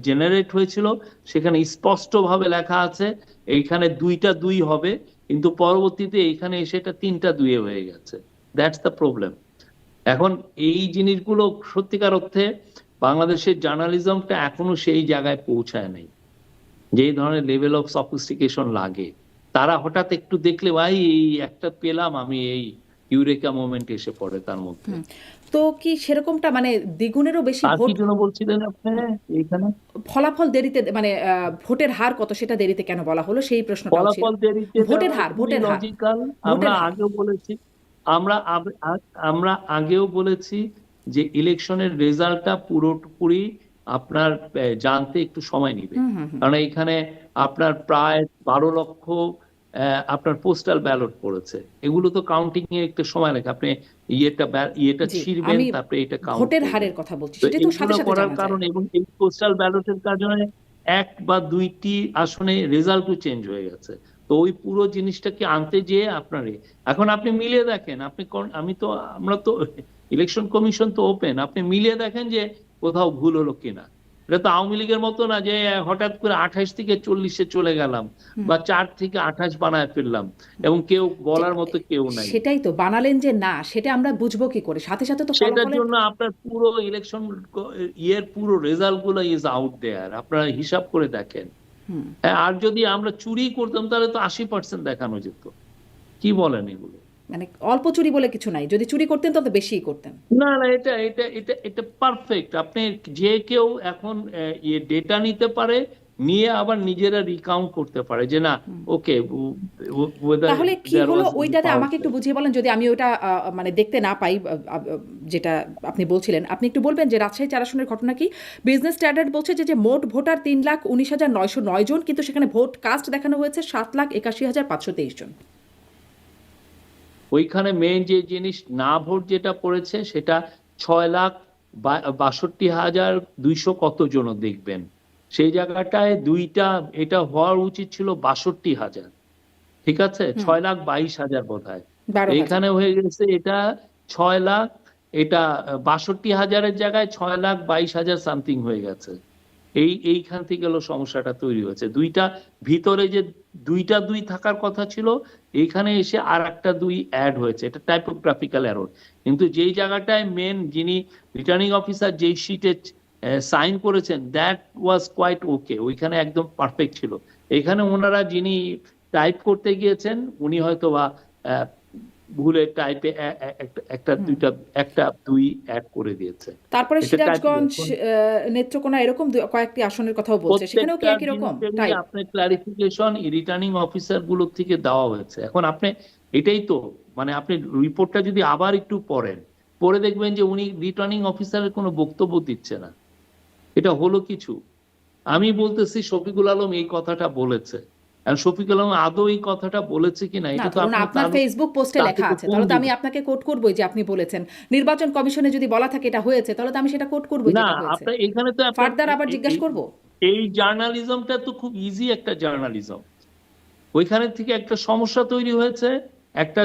জেনারেট হয়েছিল, সেখানে স্পষ্টভাবে লেখা আছে এইখানে 2টা 2 হবে, কিন্তু পরবর্তীতে এইখানে এসে এটা 3টা 2 হয়ে গেছে। That's the problem. এখন এই জিনিসগুলো সত্যিকার অর্থে বাংলাদেশের জার্নালিজমটা এখনো সেই জায়গায় পৌঁছায় নাই, যেই ধরনের লেভেল অফ সফিস্টিকেশন লাগে। তারা হঠাৎ একটু দেখলে ভাই এই একটা পেলাম আমি, এই ইউরেকা মোমেন্ট এসে পড়ে তার মধ্যে। তো কি সেরকমটা মানে দ্বিগুণেরও বেশি আর ভোট কি জন্য বলছিলেন আপনি এইখানে? ফলাফল দেরিতে মানে ভোটের হার কত সেটা দেরিতে কেন বলা হলো সেই প্রশ্নটাও ছিল। ফলাফল দেরিতে ভোটের দেওয়া হার খুবই ভোটের হার লজিক্যাল। আমরা ভোটের হার আগেও বলেছি, আমরা আমরা আগেও বলেছি যে ইলেকশনের রেজাল্টটা পুরোপুরি আপনার জানতে একটু সময় নিবে। কারণ এখানে আপনার প্রায় 12 লক্ষ আপনার পোস্টাল ব্যালট পড়েছে। এগুলো তো কাউন্টিং এ একটু সময় লাগে। আপনি ইয়েটা জি ছিঁড়বেন, আমি তারপরে এটা কাউন্ট ভোটের করবেন। হারের কথা বলছি, তো সেটাই তো সাথে এইগুলো সাথে করার জানা যায়। কারণে এবং এই পোস্টাল ব্যালটের কারণে 1 বা 2টি আসনে রেজাল্টও চেঞ্জ হয়ে গেছে। তো ওই পুরো জিনিসটাকে আনতে যেয়ে এখন আপনি মিলিয়ে দেখেন, আমরা তো ইলেকশন কমিশন তো ওপেন, আপনি মিলিয়ে দেখেন যে কোথাও ভুল হলো কিনা। এটা তো আওয়ামী লীগের মতো না যে হঠাৎ করে 28 থেকে 40-এ চলে গেলাম বা 4 থেকে 28 বানায় ফেললাম এবং কেউ বলার মতো কেউ নাই। সেটাই তো বানালেন যে না, সেটা আমরা বুঝবো কি করে? সাথে সাথে তো সেটার ফলাফলের জন্য আপনার পুরো ইলেকশন পুরো রেজাল্ট গুলো ইজ আউট দেয়ার, আপনারা হিসাব করে দেখেন। হ্যাঁ, আর যদি আমরা চুরি করতাম তাহলে তো 80% দেখানো যেত। কি বলেন এগুলো? মানে অল্প চুরি বলে কিছু নাই, যদি চুরি করতেন তত বেশিই করতেন। না না, এটা এটা এটা এটা পারফেক্ট। আপনি যে কেউ এখন ডেটা নিতে পারে, নিয়ে আবার নিজেরা রিকাউন্ট করতে পারে যে না ওকে তাহলে কি হলো ওইটাতে আমাকে একটু বুঝিয়ে বলেন, যদি আমি ওইটা মানে দেখতে না পাই, যেটা আপনি বলছিলেন। আপনি একটু বলবেন যে রাজশাহী 4 আসনের ঘটনা কি? বিজনেস স্ট্যান্ডার্ড বলছে যে মোট ভোটার 3,19,909 জন, কিন্তু সেখানে ভোট কাস্ট দেখানো হয়েছে 7,81,523 জন। ওইখানে মেইন যে জিনিস না ভোট যেটা পড়েছে সেটা 6,62,200 কত জন দেখবেন। সেই জায়গাটায় এটা হওয়ার উচিত ছিল 62,000। ঠিক আছে, 6,22,000 বোধহয়। এখানে হয়ে গেছে এটা 6 লাখ, এটা 62,000-এর জায়গায় 6,22,000 সামথিং হয়ে গেছে। এইখান থেকে হলো সমস্যাটা তৈরি হয়েছে। ভিতরে যে 2টা 2 থাকার কথা ছিল, এইখানে এসে আর একটা 2 অ্যাড হয়েছে। এটা টাইপোগ্রাফিক্যাল এরর। কিন্তু যেই জায়গাটায় যিনি রিটার্নিং অফিসার যেই শিটে সাইন করেছেন, দ্যাট ওয়াজ কোয়াইট ওকে, ওইখানে একদম পারফেক্ট ছিল। এখানে ওনারা যিনি টাইপ করতে গিয়েছেন উনি হয়তো বা ভুলে টাইপে একটা 2 অ্যাড করে দিয়েছে। তারপরে সিরাজগঞ্জ, নেত্রকোনা এরকম কয়েকটি আসনের কথাও বলছে, সেখানেও কি একই রকম টাইপ? আপনার ক্লারিফিকেশন রিটার্নিং অফিসার গুলোর থেকে দেওয়া হয়েছে। এখন আপনি এটাই তো মানে আপনি রিপোর্টটা যদি আবার একটু পড়ে দেখবেন যে উনি রিটার্নিং অফিসারের কোনো বক্তব্য দিচ্ছে না। এটা হলো কিছু। আমি বলতেছি শফিকুল আলম এই কথাটা বলেছে, আর শফিকুল আলম আদৌ এই কথাটা বলেছে কিনা এটা তো আপনার ফেসবুক পোস্টে লেখা আছে, তাহলে তো আমি আপনাকে কোট করবই যে আপনি বলেছেন। নির্বাচন কমিশনে যদি বলা থাকে এটা হয়েছে, তাহলে তো আমি সেটা কোট করবই না। যেটা হয়েছে। আপনার এখানে তো ফার্দার আবার জিজ্ঞাসা করব। এই জার্নালিজমটা তো খুব ইজি একটা জার্নালিজম। ওইখানে থেকে একটা সমস্যা তৈরি হয়েছে, একটা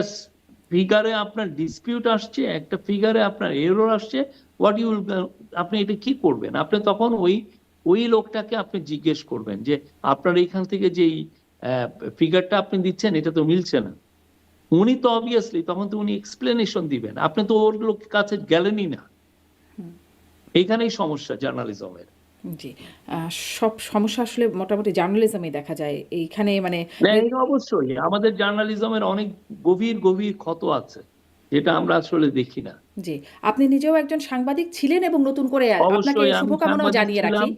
ফিগারে আপনার ডিসপিউট আসছে, একটা ফিগারে আপনার এরর আসছে। আপনি এটা কি করবেন? আপনি তখন ওই লোকটাকে আপনি জিজ্ঞেস করবেন যে আপনার এইখান থেকে যেই ফিগারটা আপনি দিচ্ছেন এটা তো মিলছে না। উনি তো অবভিয়াসলি তখন তো উনি এক্সপ্লেনেশন দিবেন, আপনি তো ওর লোকের কাছে গেলেনই না। এইখানেই সমস্যা জার্নালিজমের। জি, সব সমস্যা আসলে মোটামুটি জার্নালিজমে দেখা যায় এইখানে, মানে অবশ্যই আমাদের জার্নালিজমের অনেক গভীর গভীর ক্ষত আছে যেটা আমরা আসলে দেখি না। জি, আপনি নিজেও একজন সাংবাদিক ছিলেন এবং নতুন করে আপনাকে শুভকামনাও জানিয়ে রাখি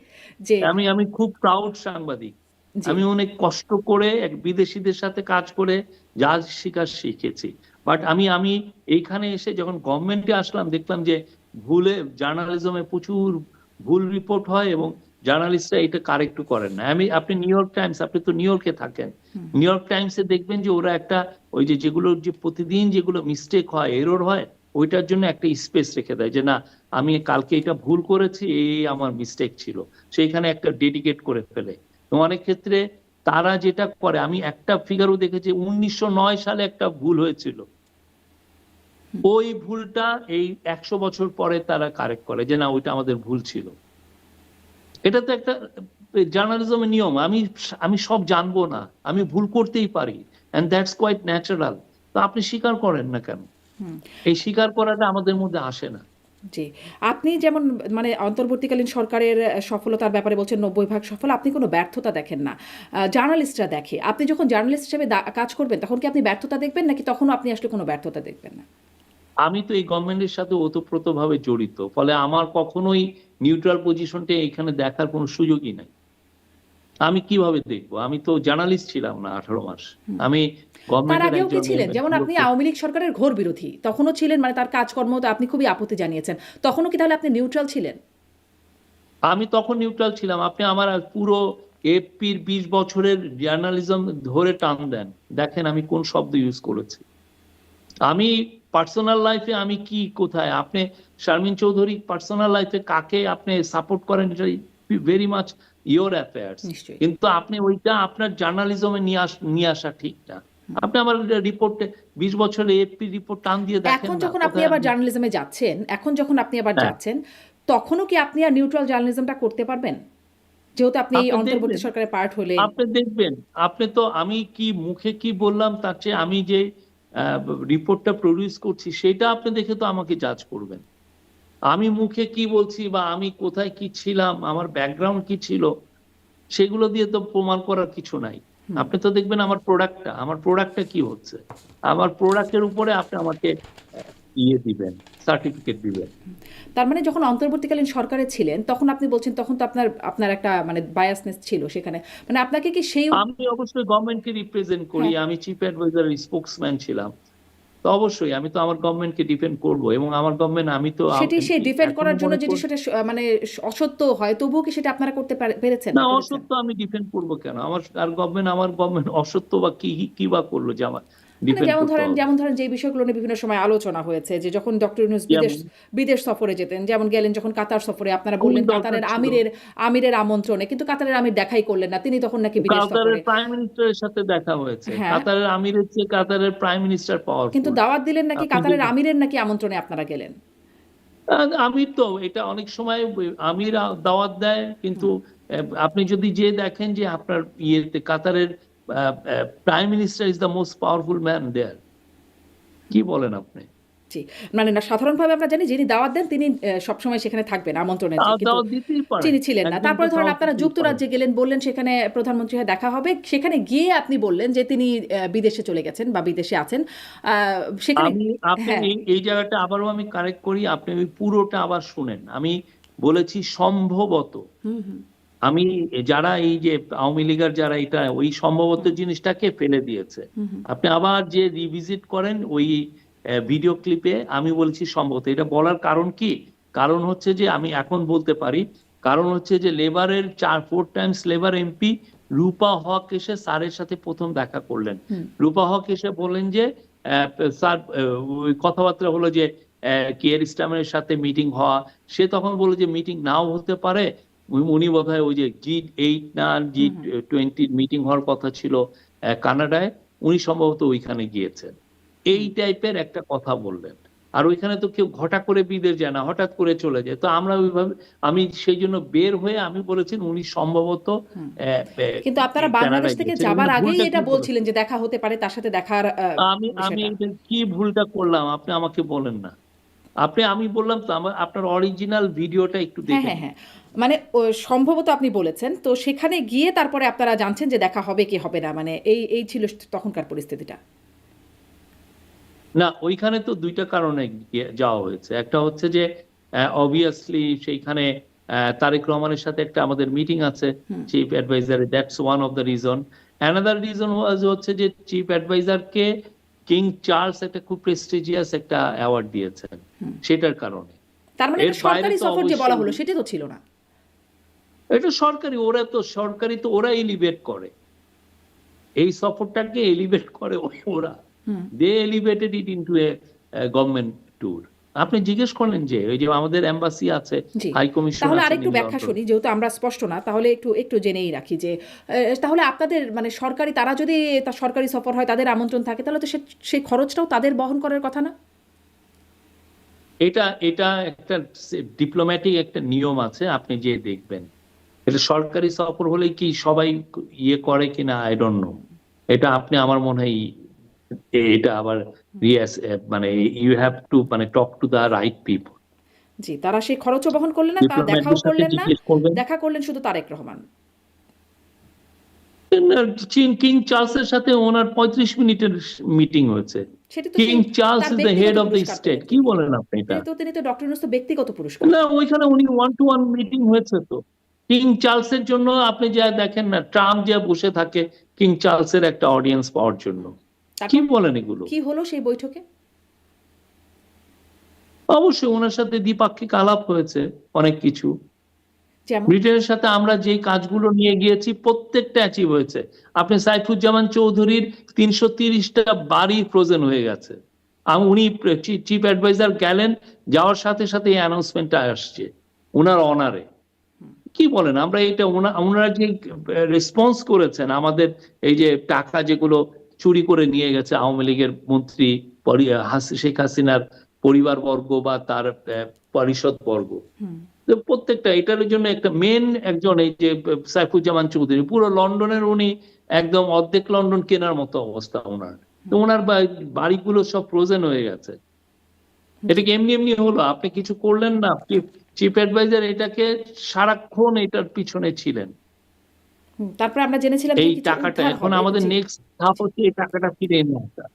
যে আমি খুব প্রাউড সাংবাদিক। আমি অনেক কষ্ট করে এক বিদেশিদের সাথে কাজ করে যা শিকার শিখেছি। বাট আমি এইখানে এসে যখন গভর্নমেন্টে আসলাম দেখলাম যে জার্নালিজমে প্রচুর ভুল রিপোর্ট হয় এবং জার্নালিস্টরা এটা কারেক্ট করেন না। আপনি নিউ ইয়র্ক টাইমস, আপনি তো নিউ ইয়র্কে থাকেন, নিউ ইয়র্ক টাইমসে দেখবেন যে ওরা একটা ওই যেগুলো যে প্রতিদিন যেগুলো মিস্টেক হয়, এরর হয়, ওইটার জন্য একটা স্পেস রেখে দেয় যে না আমি কালকে এটা ভুল করেছি, এই আমার মিস্টেক ছিল, সেইখানে একটা ডেডিকেট করে ফেলে। অনেক ক্ষেত্রে তারা যেটা করে, আমি একটা ফিগারও দেখেছি 1909 সালে একটা ভুল হয়েছিল, ওই ভুলটা এই 100 বছর পরে তারা কারেক্ট করে যে না ওইটা আমাদের ভুল ছিল। এটা তো একটা জার্নালিজমের নিয়ম। আমি সব জানবো না, আমি ভুল করতেই পারি, এন্ড দ্যাটস কোয়াইট ন্যাচারাল। তো আপনি স্বীকার করেন না কেন? এই স্বীকার করাটা আমাদের মধ্যে আসে না। জি, আপনি যেমন মানে অন্তর্বর্তীকালীন সরকারের সফলতার ব্যাপারে বলছেন 90% সফল, আপনি কোনো ব্যর্থতা দেখেন না। জার্নালিস্টরা দেখে। আপনি যখন জার্নালিস্ট হিসেবে কাজ করবেন তখন কি আপনি ব্যর্থতা দেখবেন নাকি তখনও আপনি আসলে কোনো ব্যর্থতা দেখবেন না? আমি তো এই গভর্নমেন্টের সাথে ওতপ্রোতভাবে জড়িত, ফলে আমার কখনোই নিউট্রাল পজিশনটা এখানে দেখার কোনো সুযোগই নাই। আমি কিভাবে দেখবো? আমি তো জার্নালিস্ট ছিলাম না 18 মাস। আমি তার গভর্নমেন্টের আগেও কি একজন ছিলেন? যেমন আপনি আওয়ামী লীগ সরকারের ঘোর বিরোধী। তখনও ছিলেন, মানে তার কাজকর্মতে আপনি খুবই আপত্তি জানিয়েছেন। তখনও কি তাহলে আপনি নিউট্রাল ছিলেন? আমি তখন নিউট্রাল ছিলাম। আপনি আমার পুরো এফপির 20 বছরের জার্নালিজম ধরে টান দেন, দেখেন আমি কোন শব্দ ইউজ করেছি। আমি পার্সোনাল লাইফে আমি কি কোথায়, আপনি শারমিন চৌধুরী পার্সোনাল লাইফে কাকে আপনি সাপোর্ট করেন, এটা ভেরি মাচ ইয়োর অ্যাফেয়ার্স। নিশ্চয়ই। কিন্তু আপনি ওইটা আপনার জার্নালিজমে নিয়ে আসা ঠিক না। আপনি আমার রিপোর্টে 20 বছরের এফপি রিপোর্ট টান দিয়ে দেখেন এখন না যখন আপনি কোথায় আবার আমি। জার্নালিজমে যাচ্ছেন, হ্যাঁ, তখনও কি আপনি আর নিউট্রাল জার্নালিজমটা করতে পারবেন? যেহেতু আপনি এই আপনি অন্তর্বর্তী দেখবেন, সরকারের পার্ট হলেন। আপনি দেখবেন, আপনি তো আমি কি মুখে কি বললাম তার চেয়ে আমি যে রিপোর্টটা প্রডিউস করছি সেটা আপনি দেখে তো আমাকে জাজ করবেন। আমি মুখে কি বলছি বা আমি কোথায় কি ছিলাম, আমার ব্যাকগ্রাউন্ড কি ছিল, সেগুলো দিয়ে তো প্রমাণ করার কিছু নাই। হুম। আপনি তো দেখবেন আমার প্রোডাক্টটা কি হচ্ছে। আমার প্রোডাক্টের উপরে আপনি আমাকে ইয়ে দিবেন, সার্টিফিকেট দিবেন। তার মানে যখন অন্তর্বর্তীকালীন সরকারে ছিলেন তখন আপনি বলছেন তখন তো আপনার আপনার একটা মানে বায়াসনেস ছিল সেখানে। মানে আপনাকে কি সেই আমি অবশ্যই গভর্নমেন্টকে রিপ্রেজেন্ট করি, হ্যাঁ, আমি চিফ অ্যাডভাইজার স্পোকসম্যান ছিলাম। তো অবশ্যই আমি তো আমার গভর্নমেন্টকে ডিফেন্ড করব, এবং আমার গভর্নমেন্ট আমি তো সেটি সে ডিফেন্ড এখনো করার জন্য মনে যেটি করি। সেটা মানে অসত্য হয় তবুও কি সেটা আপনারা করতে পেরেছেন না, বা করেছেন? অসত্য আমি ডিফেন্ড করবো কেন? আমার গভর্নমেন্ট অসত্য বা কি বা করলো যে আমার মানে ডিফেন্ড করতে হবে? যেমন ধরেন যে বিষয়গুলো নিয়ে বিভিন্ন সময় আলোচনা হয়েছে যে যখন ডক্টর ইউনূস বিদেশ যেমন বিদেশ সফরে যেতেন, যেমন গেলেন যখন কাতার সফরে, আপনারা খুবই বললেন দরকার কাতারের ছিল। আমিরের আমন্ত্রণে, কিন্তু কাতারের আমির দেখাই করলেন না, তিনি তখন নাকি বিদেশ কাতারের সফরে। প্রাইম মিনিস্টারের সাথে দেখা হয়েছে। হ্যাঁ, কাতারের আমিরের চেয়ে কাতারের প্রাইম মিনিস্টার কিন্তু পাওয়ারফুল। দাওয়াত দিলেন নাকি আপনি কাতারের আমিরের নাকি আমন্ত্রণে আপনারা গেলেন। আমির তো এটা অনেক সময় আমির দাওয়াত দেয়, কিন্তু আপনি যদি যে দেখেন যে আপনার ইয়েতে কাতারের prime minister is the most powerful man there. কি বলেন আপনি? জি, মানে না, সাধারণভাবে আমরা জানি যিনি দাওয়াত দেন তিনি সবসময় সেখানে থাকবেন আমন্ত্রণে, কিন্তু দাওয়াত দিতেই পারেন, যিনি ছিলেন না। একজন তো তারপরে ধরেন দাওয়াত আপনারা দিতেই পারেন। যুক্তরাজ্যে গেলেন, বললেন সেখানে প্রধানমন্ত্রী হয়ে দেখা হবে। সেখানে গিয়ে আপনি বললেন যে তিনি বিদেশে চলে গেছেন বা বিদেশে আছেন। আ সেখানে আমি আপনি হ্যাঁ, এই জায়গাটা আবারও আমি কারেক্ট করি, আপনি ওই পুরোটা আবার শুনেন। আমি বলেছি সম্ভবত। হুম, হুম, আমি যারা এই যে আওয়ামী লীগের যারা এটা ওই সম্ভবত হুম, জিনিসটাকে ফেলে দিয়েছে, হুম, হুম, আপনি আবার যে রিভিজিট করেন ওই ভিডিও ক্লিপে আমি বলছি সম্ভবত। এটা বলার কারণ কি? কারণ হচ্ছে যে আমি এখন বলতে পারি, কারণ হচ্ছে যে লেবারের 4 টাইমস লেবার এমপি রূপা হক এসে স্যারের সাথে প্রথম দেখা করলেন। হুম, রূপা হক এসে বললেন যে স্যার, ওই কথাবার্তা হলো যে কিয়ার স্টারমারের সাথে মিটিং হওয়া। সে তখন বলল যে মিটিং নাও হতে পারে, উনি বোধহয় ওই যে G8 না হুম, হুম। G20 মিটিং হওয়ার কথা ছিল কানাডায়, উনি সম্ভবত ওইখানে গিয়েছেন। এই হুম। টাইপের একটা কথা বললেন। আর ওইখানে তো কেউ ঘটা করে বিদেশ যায় না, হঠাৎ করে চলে যায়। তো আমরা ওইভাবে, আমি সেই জন্য বের হয়ে আমি বলেছি উনি সম্ভবত হুম। আহ, আহ, কিন্তু আপনারা বাংলাদেশ কানাডায় থেকে গিয়েছেন। যাবার উনি আগেই ভুলটা কি এটা বলছিলেন করেছেন? যে দেখা হতে পারে, তার সাথে দেখার আমি আমি বিষয়টা। এটা কি ভুলটা করলাম আপনি আমাকে বলেন না। আমি বললাম তো, আপনার অরিজিনাল ভিডিওটা একটু হ্যাঁ, দেখে হ্যাঁ, নিন। হ্যাঁ। মানে সম্ভবত আপনি বলেছেন। তো সেখানে গিয়ে তারপরে আপনারা জানছেন যে দেখা হবে কি হবে না। মানে এই ছিল তখনকার পরিস্থিতিটা। না, ওইখানে তো 2টা কারণে যাওয়া হয়েছে। একটা হচ্ছে যে অবভিয়াসলি সেইখানে তারেক রহমানের সাথে একটা আমাদের মিটিং আছে হুম, চিফ অ্যাডভাইজারে, that's one of the reason. Another reason হচ্ছে যে চিফ অ্যাডভাইজারকে কিং চার্লস একটা খুব প্রেস্টিজিয়াস একটা অ্যাওয়ার্ড দিয়েছেন, হুম। সেটার কারণে। তার মানে এর এটা বাইরে সরকারি তো সফর যে বলা অবশ্যই হলো সেটি তো ছিল না। এটা সরকারি, সরকারি তো ওরা এলিভেট করে এই সফরটাকে, এলিভেট করে ওরা। হুম। They elevated it into a government tour. আপনি জিজ্ঞেস করলেন যে ওই যে আমাদের এম্বাসি আছে, জি। হাই কমিশন তাহলে আছে আরেকটু নিউ ব্যাখ্যা লন্ডন। শুনি, যেহেতু আমরা স্পষ্ট না, তাহলে একটু জেনেই রাখি যে তাহলে আপনাদের মানে সরকারি, তারা যদি তার সরকারি সফর হয়, তাদের আমন্ত্রণ থাকে, তাহলে তো সেই খরচটাও তাদের বহন করার কথা না? এটা এটা একটা ডিপ্লোম্যাটিক একটা নিয়ম আছে, আপনি যে দেখবেন। এটা সরকারি সফর হলে কি সবাই ইয়ে করে কিনা আই ডোন্ট নো। এটা আপনি আমার মনে হয় এটা আবার মানে ইউ হ্যাভ টু মানে talk to the right people. জি, তারা সেই খরচও বহন করলেন না, তারা দেখাও ডিপ্লোম্যাটদের সাথে করলেন না, জিজ্ঞেস করবেন। দেখা করলেন শুধু তারেক রহমান। কিং চার্লসের সাথে ওনার 35 মিনিটের মিটিং হয়েছে। সেটি তো কিং সেই চার্লস তার ইজ দ্য হেড ব্যক্তিগত অফ দ্য পুরস্কার স্টেট। পেলেন কি তিনি। বলেন আপনি এটা? তিনি তো ডক্টর ইউনূস তো ব্যক্তিগত পুরস্কার। না, ওইখানে উনি 1-to-1 মিটিং হয়েছে তো। কিং চার্লসের জন্য আপনি যা দেখেন না, ট্রাম্প যা বসে থাকে কিং চার্লসের একটা অডিয়েন্স পাওয়ার জন্য। কি তারপর বলেন এগুলো? কি হলো সেই বৈঠকে? অবশ্যই ওনার সাথে দ্বিপাক্ষিক আলাপ হয়েছে অনেক কিছু। যেমন ব্রিটেনের সাথে আমরা যেই কাজগুলো নিয়ে গিয়েছি প্রত্যেকটা অ্যাচিভ হয়েছে। আপনি সাইফুজ্জামান চৌধুরীর ৩৩০টা বাড়ি ফ্রোজেন হয়ে গেছে। উনি চিফ অ্যাডভাইজার গেলেন, যাওয়ার সাথে সাথে এই অ্যানাউন্সমেন্টটা আসছে ওনার অনারে। কি বলেন? আমরা এটা ওনারা যে রেসপন্স করেছেন আমাদের এই যে টাকা যেগুলো চুরি করে নিয়ে গেছে আওয়ামী লীগের মন্ত্রী, শেখ হাসিনার পরিবারবর্গ বা তার পরিষদ বর্গ, তো প্রত্যেকটা এটার জন্য একটা মেন একজন এই যে সাইফুজ্জামান চৌধুরী, পুরো লন্ডনের উনি একদম অর্ধেক লন্ডন কেনার মতো অবস্থা ওনার। তো ওনার বাড়িগুলো সব ফ্রোজেন হয়ে গেছে। এটা কি এমনি এমনি হলো? আপনি কিছু করলেন না, চিফ অ্যাডভাইজার এটাকে সারাক্ষণ এটার পিছনে ছিলেন। তারপর আমরা জেনেছিলাম যে এই কিছু টাকাটা উদ্ধার এখন হবে। আমাদের জি, নেক্সট ধাপ হচ্ছে এই টাকাটা ফিরে এনে আসা।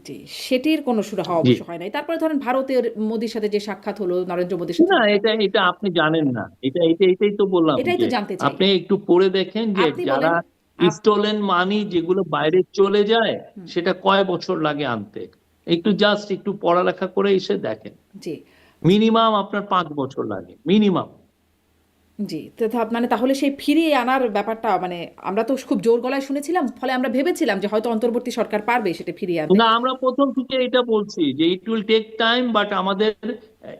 জি, সেটির কোনো সুরা হওয়া জি, অবশ্য হয় নাই। তারপরে ধরেন ভারতের মোদির সাথে যে সাক্ষাৎ হলো, নরেন্দ্র মোদির সাথে না, সাক্ষাৎ, এটা আপনি জানেন না। এটাই তো বললাম এটাই তো যে জানতে চাই। আপনি একটু পড়ে দেখেন যে আপনি যারা বলেন। স্টোলেন মানি যেগুলো বাইরে চলে যায় সেটা কয় বছর লাগে আনতে। জাস্ট একটু পড়ালেখা করে এসে দেখেন। জি, মিনিমাম আপনার 5 বছর লাগে মিনিমাম। জি। মানে তাহলে সেই ফিরিয়ে আনার ব্যাপারটা মানে আমরা তো খুব জোর গলায় শুনেছিলাম, ফলে আমরা ভেবেছিলাম যে হয়তো অন্তর্বর্তী সরকার পারবে সেটা ফিরিয়ে আনতে। না, আমরা প্রথম থেকে এটা বলছি যে it will take time, but আমাদের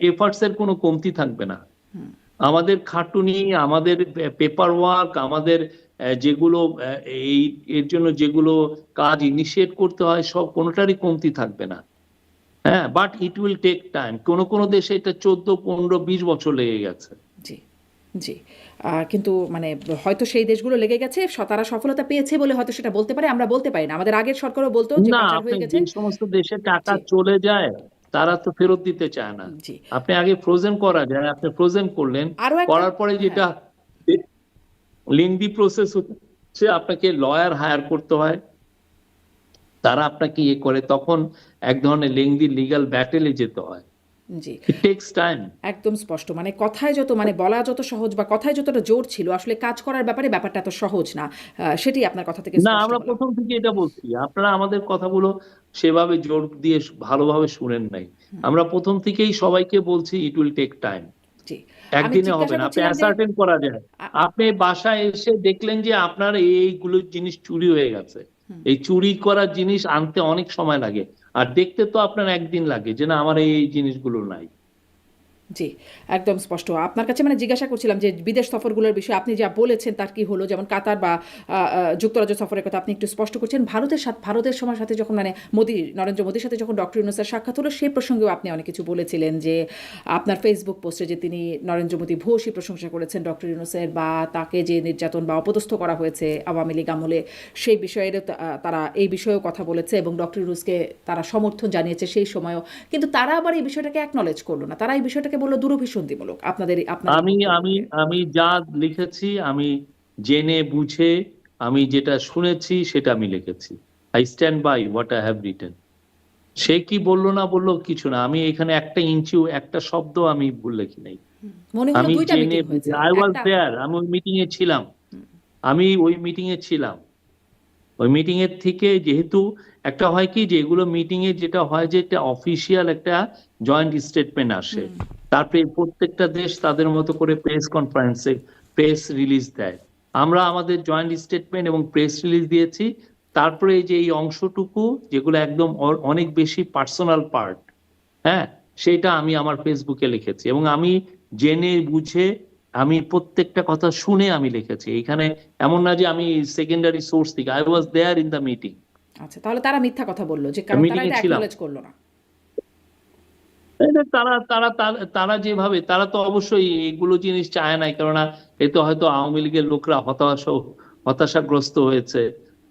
এফর্টস এর কোনো কমতি থাকবে না। আমাদের খাটুনি, আমাদের পেপার ওয়ার্ক, আমাদের যেগুলো এই এর জন্য যেগুলো কাজ ইনিশিয়েট করতে হয় সব কোনোটারই কমতি থাকবে না। হ্যাঁ, but it will take time. কোন দেশে এটা 14, 15, 20 বছর লেগে গেছে। জি, জি। কিন্তু মানে হয়তো সেই দেশগুলো লেগে গেছে, তারা সফলতা পেয়েছে বলে হয়তো সেটা বলতে পারে, আমরা বলতে পারি না। আমাদের আগের সরকারও বলতো যে না, পাচার আপনি হয়ে যে গেছে। সমস্ত দেশে টাকা জি, চলে যায় তারা তো ফেরত দিতে চায় না। জি। আপনি আগে ফ্রোজেন করা যায়, আপনি ফ্রোজেন করলেন, আরো একটা, করার পরে হ্যাঁ, যেটা লেংদি প্রসেস হচ্ছে, আপনাকে লয়ার হায়ার করতে হয়, তারা আপনাকে ইয়ে করে, তখন এক ধরনের লেংদি লিগ্যাল ব্যাটেলে যেতে হয়। জি। It takes time. একদম স্পষ্ট। মানে কথায় যত মানে বলা যত সহজ বা কথায় যতটা জোর ছিল, আসলে কাজ করার ব্যাপারটা এত সহজ না। সেটি আপনার কথা থেকে না, স্পষ্ট আমরা হলো। প্রথম থেকে এটা বলছি, আপনারা আমাদের কথাগুলো সেভাবে জোর দিয়ে ভালোভাবে শুনেন নাই। আমরা প্রথম থেকেই সবাইকে বলছি ইট উইল টেক টাইম। জি। আমি একদিনে হবে জিজ্ঞাসা না। আপনি করছিলাম যে অ্যাসার্টেন করা যায়। আ আপনি বাসায় এসে দেখলেন যে আপনার এইগুলো জিনিস চুরি হয়ে গেছে। এই চুরি করার জিনিস আনতে অনেক সময় লাগে, আর দেখতে তো আপনার একদিন লাগে যে না আমার এই জিনিসগুলো নাই। জি, একদম স্পষ্ট। আপনার কাছে মানে জিজ্ঞাসা করছিলাম যে বিদেশ সফরগুলোর বিষয়ে আপনি যা বলেছেন তার কি হলো? যেমন কাতার বা যুক্তরাজ্য সফরের কথা আপনি একটু স্পষ্ট করছেন। ভারতের সাথে যখন মানে নরেন্দ্র মোদির সাথে যখন ডক্টর ইউনূসের সাক্ষাৎ হলো, সে প্রসঙ্গেও আপনি অনেক কিছু বলেছিলেন যে আপনার ফেসবুক পোস্টে যে তিনি নরেন্দ্র মোদি ভূয়সী প্রশংসা করেছেন ডক্টর ইউনূসের, বা তাকে যে নির্যাতন বা অপদস্থ করা হয়েছে আওয়ামী লীগ আমলে, সেই বিষয়ের তারা এই বিষয়েও কথা বলেছে এবং ডক্টর ইউনূসকে তারা সমর্থন জানিয়েছে সেই সময়ও। কিন্তু তারা আবার এই বিষয়টাকে অ্যাকনলেজ করলো না। তারা এই বিষয়টাকে বলল দূরভিসন্ধিমূলক। আপনার এই আমি আমি বক্তব্যকে। আমি যা লিখেছি, আমি জেনে বুঝে, আমি যেটা শুনেছি সেটা আমি লিখেছি। I stand by what I have written. সে কি বললো না বললো কিছু না, আমি এখানে একটা ইঞ্চিও একটা শব্দ আমি ভুল লিখি নাই। মনে হলো আমি দুইটা জেনে মিটিং বুঝে, হয়েছে। আই ওয়াজ একটা দেয়ার, আমি ওই মিটিং এ ছিলাম। আমি ওই মিটিং এ ছিলাম। ওই মিটিং এর থেকে যেহেতু একটা হয় কি যে এগুলো মিটিং এ যেটা হয় যে একটা অফিসিয়াল একটা জয়েন্ট স্টেটমেন্ট আসে, তারপরে প্রত্যেকটা দেশ তাদের মতো করে প্রেস কনফারেন্সে প্রেস রিলিজ দেয়। আমরা আমাদের জয়েন্ট স্টেটমেন্ট এবং প্রেস রিলিজ দিয়েছি। তারপরে এই যে এই অংশটুকু যেগুলো একদম অনেক বেশি পার্সোনাল পার্ট, হ্যাঁ, সেটা আমি আমার ফেসবুকে লিখেছি এবং আমি জেনে বুঝে, আমি প্রত্যেকটা কথা শুনে আমি লিখেছি। এখানে এমন না যে আমি সেকেন্ডারি সোর্স থেকে, I was there in the meeting. আচ্ছা, তাহলে তারা মিথ্যা কথা বলল যে কারণ তারা মিটিং এ এটা ছিলাম। অ্যাকনলেজ করলো না। তারা তারা তারা তারা যেভাবে, তারা তো অবশ্যই এগুলো জিনিস চায় নাই, কেননা এতে হয়তো আওয়ামী লীগের লোকরা হতাশাগ্রস্ত হয়েছে,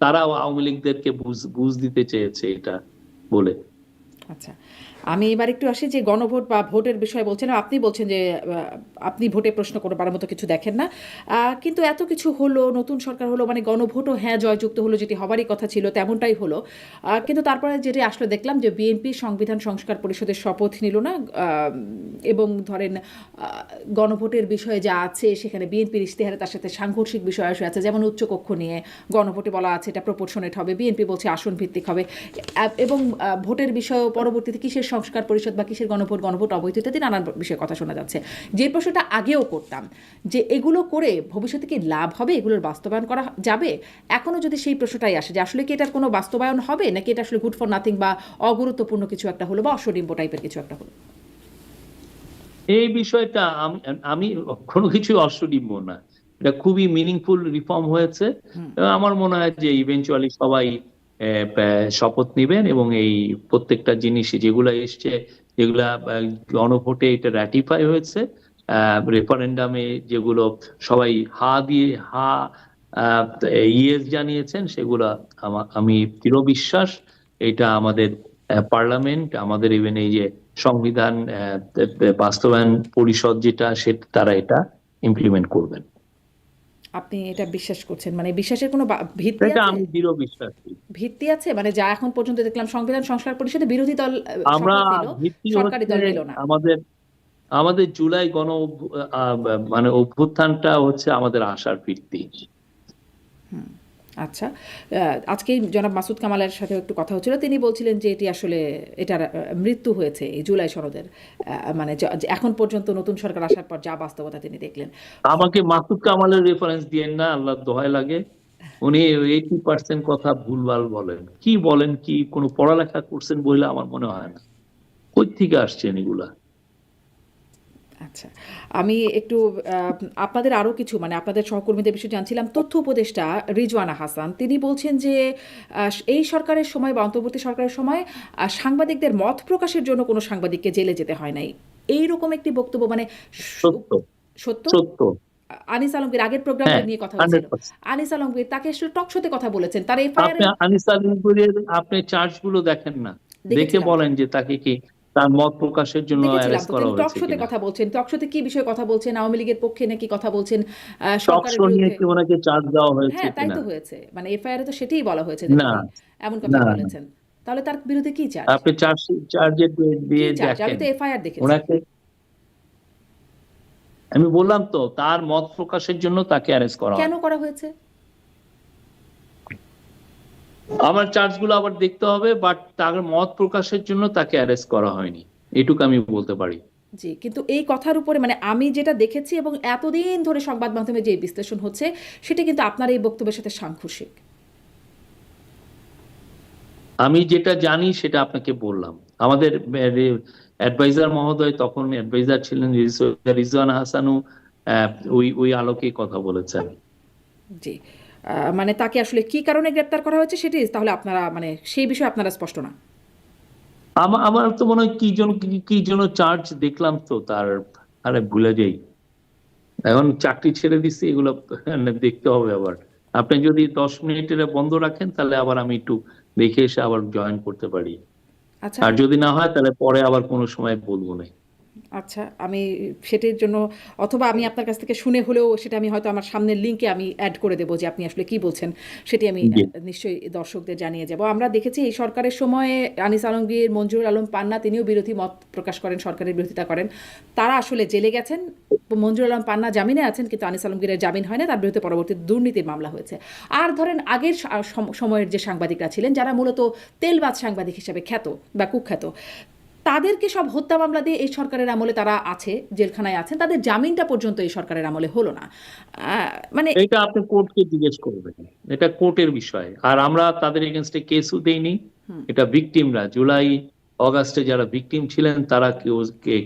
তারাও আওয়ামী লীগদেরকে বুঝ দিতে চেয়েছে এটা বলে। আচ্ছা, আমি এবার একটু আসি যে গণভোট বা ভোটের বিষয়ে বলছেন, আপনি বলছেন যে আপনি ভোটে প্রশ্ন করবার মতো কিছু দেখেন না। কিন্তু এত কিছু হলো, নতুন সরকার হলো, মানে গণভোটও হ্যাঁ জয়যুক্ত হলো, যেটি হবারই কথা ছিল তেমনটাই হলো। কিন্তু তারপরে যেটি আসলে দেখলাম যে বিএনপি সংবিধান সংস্কার পরিষদের শপথ নিল না, এবং ধরেন গণভোটের বিষয়ে যা আছে সেখানে বিএনপির ইশতেহারে তার সাথে সাংঘর্ষিক বিষয় আসে আছে, যেমন উচ্চকক্ষ নিয়ে গণভোটে বলা আছে এটা প্রপোর্শনেট হবে, বিএনপি বলছে আসন ভিত্তিক হবে, এবং ভোটের বিষয়ে পরবর্তীতে কিসের সংস্কার পরিষদ বা কিসের গণভোট অবৈধ ইত্যাদি নানান বিষয়ে কথা শোনা যাচ্ছে। যে প্রশ্নটা আগেও করতাম যে এগুলো করে ভবিষ্যতে কি লাভ হবে, এগুলোর বাস্তবায়ন করা যাবে, এখনও যদি সেই প্রশ্নটাই আসে যে আসলে কি এটার কোনো বাস্তবায়ন হবে নাকি এটা আসলে গুড ফর নাথিং বা অগুরুত্বপূর্ণ কিছু একটা হলো বা অসডিম্ব টাইপের কিছু একটা হলো। এই বিষয়টা আমি কোনো কিছু অশ্বডিম্ব না, এটা খুবই মিনিংফুল রিফর্ম হয়েছে এবং আমার মনে হয় যে ইভেনচুয়ালি সবাই শপথ নিবেন এবং এই প্রত্যেকটা জিনিস যেগুলা এসছে, যেগুলা গণভোটে এটা রাটিফাই হয়েছে, রেফারেন্ডামে যেগুলো সবাই হা দিয়ে ইয়েস জানিয়েছেন, সেগুলা আমি দৃঢ় বিশ্বাস এটা আমাদের পার্লামেন্ট, আমাদের ইভেন এই যে সংবিধান বাস্তবায়ন পরিষদ যেটা, তারা এটা ইমপ্লিমেন্ট করবেন। আপনি এটা বিশ্বাস করছেন, মানে বিশ্বাসের কোনো ভিত্তি এটা আছে? আমি দৃঢ় বিশ্বাসী। ভিত্তি আছে, মানে যা এখন পর্যন্ত দেখলাম সংবিধান সংস্কার পরিষদে বিরোধী দল আমরা শপথ নিল, ভিত্তি সরকারি হচ্ছে দল নিল না। আমাদের আমাদের জুলাই মানে অভ্যুত্থানটা হচ্ছে আমাদের আশার ভিত্তি। আচ্ছা, আজকেই জনাব মাসুদ কামালের সাথে একটু কথা হচ্ছিল, তিনি বলছিলেন যে এটি আসলে এটার মৃত্যু হয়েছে এই জুলাই সনদের, মানে এখন পর্যন্ত নতুন সরকার আসার পর যা বাস্তবতা তিনি দেখলেন। আমাকে মাসুদ কামালের রেফারেন্স দিয়েন না, আল্লাহ দোহাই লাগে। উনি 80% কথা ভুলভাল বলেন, কি বলেন, কি কোনো পড়ালেখা করছেন বলে আমার মনে হয় না। কই থেকে আসছেন এগুলা? আচ্ছা, আমি একটু আপনাদের আরও কিছু, মানে আপনাদের সহকর্মীদের বিষয়ে জানছিলাম। তথ্য উপদেষ্টা রিজওয়ানা হাসান তিনি বলছেন যে এই সরকারের সময় বা অন্তর্বর্তী সরকারের সময় সাংবাদিকদের মত প্রকাশের জন্য কোনো সাংবাদিককে জেলে যেতে হয় নাই, এইরকম একটি বক্তব্য, মানে সত্য, সত্য। সত্য। আনিস আলমগীর আগের প্রোগ্রামে হ্যাঁ, নিয়ে কথা হয়েছিল, 100%। আনিস আলমগীর তাকে আসলে টকশোতে কথা বলেছেন, তার এফআইআর আপনি আনিস আলিপুরের আপনি চার্জ গুলো দেখেন না, দেখে দেখেছিলাম তো। বলেন যে তাকে কি তার মত প্রকাশের জন্য দেখেছিলাম অ্যারেস্ট তো করা তিনি হয়েছে টকশোতে কিনা। কথা বলছেন, টকশোতে কি বিষয়ে কথা বলছেন, আওয়ামী লীগের পক্ষে নাকি কথা বলছেন, টক সরকারের শো নিয়ে বিরুদ্ধে। কি ওনাকে চার্জ দেওয়া হয়েছে হ্যাঁ, তাই কিনা? তো হয়েছে, মানে এফআইআর তো সেটাই বলা হয়েছে যে না, তিনি এমন না, কথাই না। বলেছেন। তাহলে তার বিরুদ্ধে কি চার্জ? আপনি চার্জে কি দিয়ে চার্জ? আমি দেখেন তো এফআইআর দেখেছি। ওনাকে। আমি বললাম তো তার মত প্রকাশের জন্য তাকে অ্যারেস্ট করা কেন হয়। করা হয়েছে? আমার চার্জ গুলো আবার দেখতে হবে, বাট তার মত প্রকাশের জন্য তাকে অ্যারেস্ট করা হয়নি, এটুকু আমি বলতে পারি। জি, কিন্তু এই কথার উপরে, মানে আমি যেটা দেখেছি এবং এতদিন ধরে সংবাদ মাধ্যমে যে বিশ্লেষণ হচ্ছে সেটা কিন্তু আপনার এই বক্তব্যের সাথে সাংঘর্ষিক। আমি যেটা জানি সেটা আপনাকে বললাম। আমাদের অ্যাডভাইজার মহোদয়, তখন অ্যাডভাইজার ছিলেন রিজওয়ানা হাসানও, ওই আলোকে কথা বলেছেন। জি, মানে তাকে আসলে কি কারণে গ্রেপ্তার করা হয়েছে সেটি তাহলে আপনারা, মানে সেই বিষয়ে আপনারা স্পষ্ট না। আমার তো মনে হয় কি জন্য চার্জ দেখলাম তো তার, আরে ভুলে যাই। এখন চাকরি ছেড়ে দিচ্ছি, এগুলো দেখতে হবে আবার। আপনি যদি 10 মিনিটের বন্ধ রাখেন তাহলে আবার আমি একটু দেখে এসে আবার জয়েন করতে পারি। আচ্ছা, আর যদি না হয় তাহলে পরে আবার কোনো সময় বলবো না। আচ্ছা, আমি সেটির জন্য, অথবা আমি আপনার কাছ থেকে শুনে হলেও সেটা আমি হয়তো আমার সামনের লিঙ্কে আমি অ্যাড করে দেবো যে আপনি আসলে কি বলছেন, সেটি আমি জি। নিশ্চয়ই দর্শকদের জানিয়ে যাব। আমরা দেখেছি এই সরকারের সময়ে আনিস আলমগীর, মঞ্জুরুল আলম পান্না তিনিও বিরোধী মত প্রকাশ করেন, সরকারের বিরোধিতা করেন, তারা আসলে জেলে গেছেন। মঞ্জুরুল আলম পান্না জামিনে আছেন, কিন্তু আনিস আলমগীরের জামিন হয় না, তার বিরুদ্ধে পরবর্তী দুর্নীতির মামলা হয়েছে। আর ধরেন আগের সময়ের যে সাংবাদিকরা ছিলেন, যারা মূলত তেলবাজ সাংবাদিক হিসেবে খ্যাত বা কুখ্যাত, তাদেরকে সব হত্যা মামলা দিয়ে এই সরকারের আমলে তারা আছে, জেলখানায় আছেন, তাদের জামিনটা পর্যন্ত এই সরকারের আমলে হলো না। মানে এটা আপনি কোর্টকে জিজ্ঞেস করবেন, এটা কোর্টের বিষয়। আর আমরা তাদের এগেনস্টে কেসও দেইনি, এটা ভিকটিমরা, জুলাই অগাস্টে যারা ভিকটিম ছিলেন তারা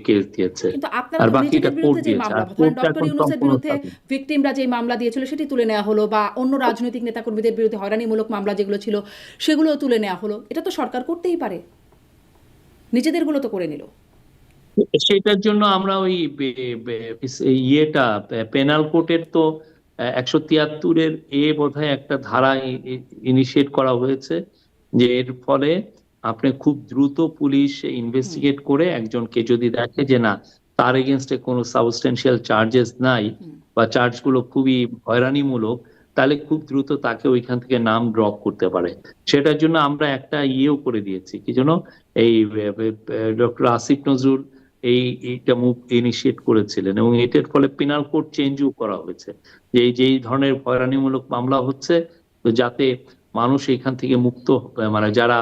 কেস দিয়েছে, কিন্তু আপনারা আর তো বাকিটা নিজেদের কোর্ট বিরুদ্ধে যে দিয়েছে, মামলা, আর ধরেন কোর্টটা ডক্টর এখন ইউনূসের সম্পূর্ণ বিরুদ্ধে স্বাধীন। ভিকটিমরা যে মামলা দিয়েছিল সেটি তুলে নেওয়া হলো, বা অন্য রাজনৈতিক নেতাকর্মীদের বিরুদ্ধে হয়রানিমূলক মামলা যেগুলো ছিল সেগুলোও তুলে নেওয়া হলো। এটা তো সরকার করতেই পারে, নিজেদেরগুলো তো করে নিল। সেটার জন্য আমরা ওই ইয়েটা পেনাল কোর্টের তো 173-এর বোধহয় একটা ধারা ইনিশিয়েট করা হয়েছে, যে এর ফলে আপনি খুব দ্রুত পুলিশ ইনভেস্টিগেট করে একজনকে যদি দেখে যে না তার এগেনস্টে কোনো সাবস্টেন্সিয়াল চার্জেস নাই বা চার্জগুলো খুবই হয়রানিমূলক, তাহলে খুব দ্রুত তাকে ওইখান থেকে নাম ড্রপ করতে পারে। সেটার জন্য আমরা একটা ইয়েও করে দিয়েছি, কি যেন এই ডক্টর আসিফ নজরুল এইটা মুভ ইনিশিয়েট করেছিলেন, এবং এটার ফলে পেনাল কোড চেঞ্জও করা হয়েছে, যে যেই ধরনের হয়রানিমূলক মামলা হচ্ছে, তো যাতে মানুষ এখান থেকে মুক্ত, মানে যারা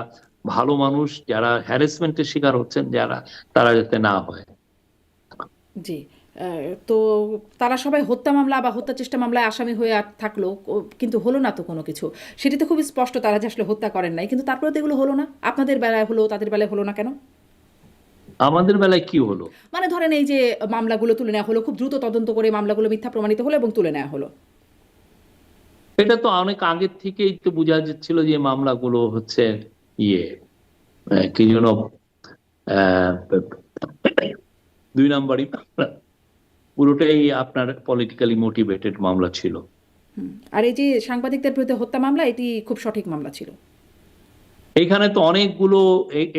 ভালো মানুষ, যারা হ্যারাসমেন্টের শিকার হচ্ছেন, তারা যাতে না হয়। জি। তো তারা সবাই হত্যা মামলা বা হত্যা চেষ্টা মামলায় আসামি হয়ে থাকলো, কিন্তু হলো না তো কোনো কিছু। সেটি তো খুবই স্পষ্ট তারা যে আসলে হত্যা করেন নাই, কিন্তু তারপরে তো এগুলো হলো না। আপনাদের বেলায় হলো, তাদের বেলায় হলো না কেন? আমাদের বেলায় কি হলো? মানে ধরেন এই যে মামলাগুলো তুলে নেওয়া হলো, খুব দ্রুত তদন্ত করে মামলাগুলো মিথ্যা প্রমাণিত হলো এবং তুলে নেওয়া হলো। এটা তো অনেক আগের থেকেই তো বোঝা যাচ্ছিল যে মামলাগুলো হচ্ছে ইয়ে কি যেন আহ, 2 নম্বরই মামলা, পুরোটাই আপনার পলিটিক্যালি মোটিভেটেড মামলা ছিল। আর এই যে সাংবাদিকদের বিরুদ্ধে হত্যা মামলা, এটি খুব সঠিক মামলা ছিল। এখানে তো অনেকগুলো,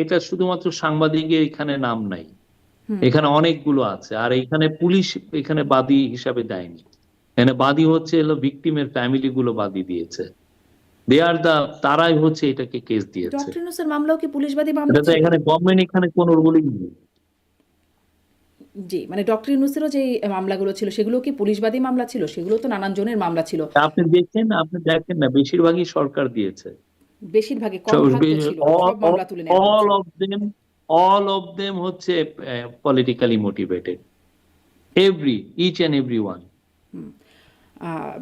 এটা শুধুমাত্র সাংবাদিকের এখানে নাম নাই, এখানে অনেকগুলো আছে। আর এখানে পুলিশ এখানে বাদী হিসাবে দেয়নি, এখানে বাদী হচ্ছে এলো ভিকটিমের ফ্যামিলি গুলো বাদী দিয়েছে, তারাই হচ্ছে এটাকে কেস দিয়েছে। ডক্টর ইউনূসের মামলাও কি পুলিশবাদী মামলা এটা তো ছিল? এখানে গভর্নমেন্ট এখানে কোনো রুলিং নেই। জি, মানে ডক্টর ইউনূসেরও যে মামলাগুলো ছিল সেগুলো কি পুলিশবাদী মামলা ছিল? সেগুলো তো নানান জনের মামলা ছিল। আপনি দেখেন না, বেশিরভাগই সরকার দিয়েছে। বেশিরভাগই, কম ভাগ তো ছিল না, সব মামলা তুলে নেওয়া অল হয়েছে। Of them all of them হচ্ছে politically motivated, each and every one.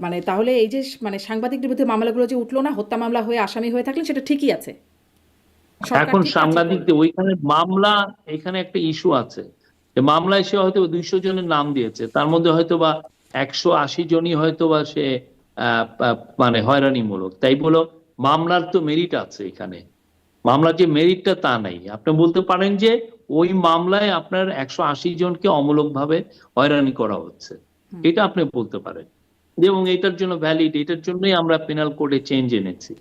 মানে তাহলে এই যে মানে সাংবাদিকদের বিরুদ্ধে মামলাগুলো যে উঠলো না, হত্যা মামলা হয়ে আসামি হয়ে থাকলেন, সেটা ঠিকই আছে। সরকার এখন ঠিক কাজই করলো। সাংবাদিকদের ওইখানে মামলা, এখানে একটা ইস্যু আছে যে মামলায় সে হয়তো 200 জনের নাম দিয়েছে, তার মধ্যে হয়তো বা 180 জনই হয়তো বা সে মানে হয়রানিমূলক, তাই বলো মামলার তো মেরিট আছে এখানে। মামলার যে মেরিটটা তা নাই। আপনি বলতে পারেন যে ওই মামলায় আপনার 180 জনকে অমূলকভাবে হয়রানি করা হচ্ছে, এটা আপনি বলতে পারেন, এবং এটার জন্য ভ্যালিড, এটার জন্যই আমরা পেনাল কোডে চেঞ্জ এনেছি।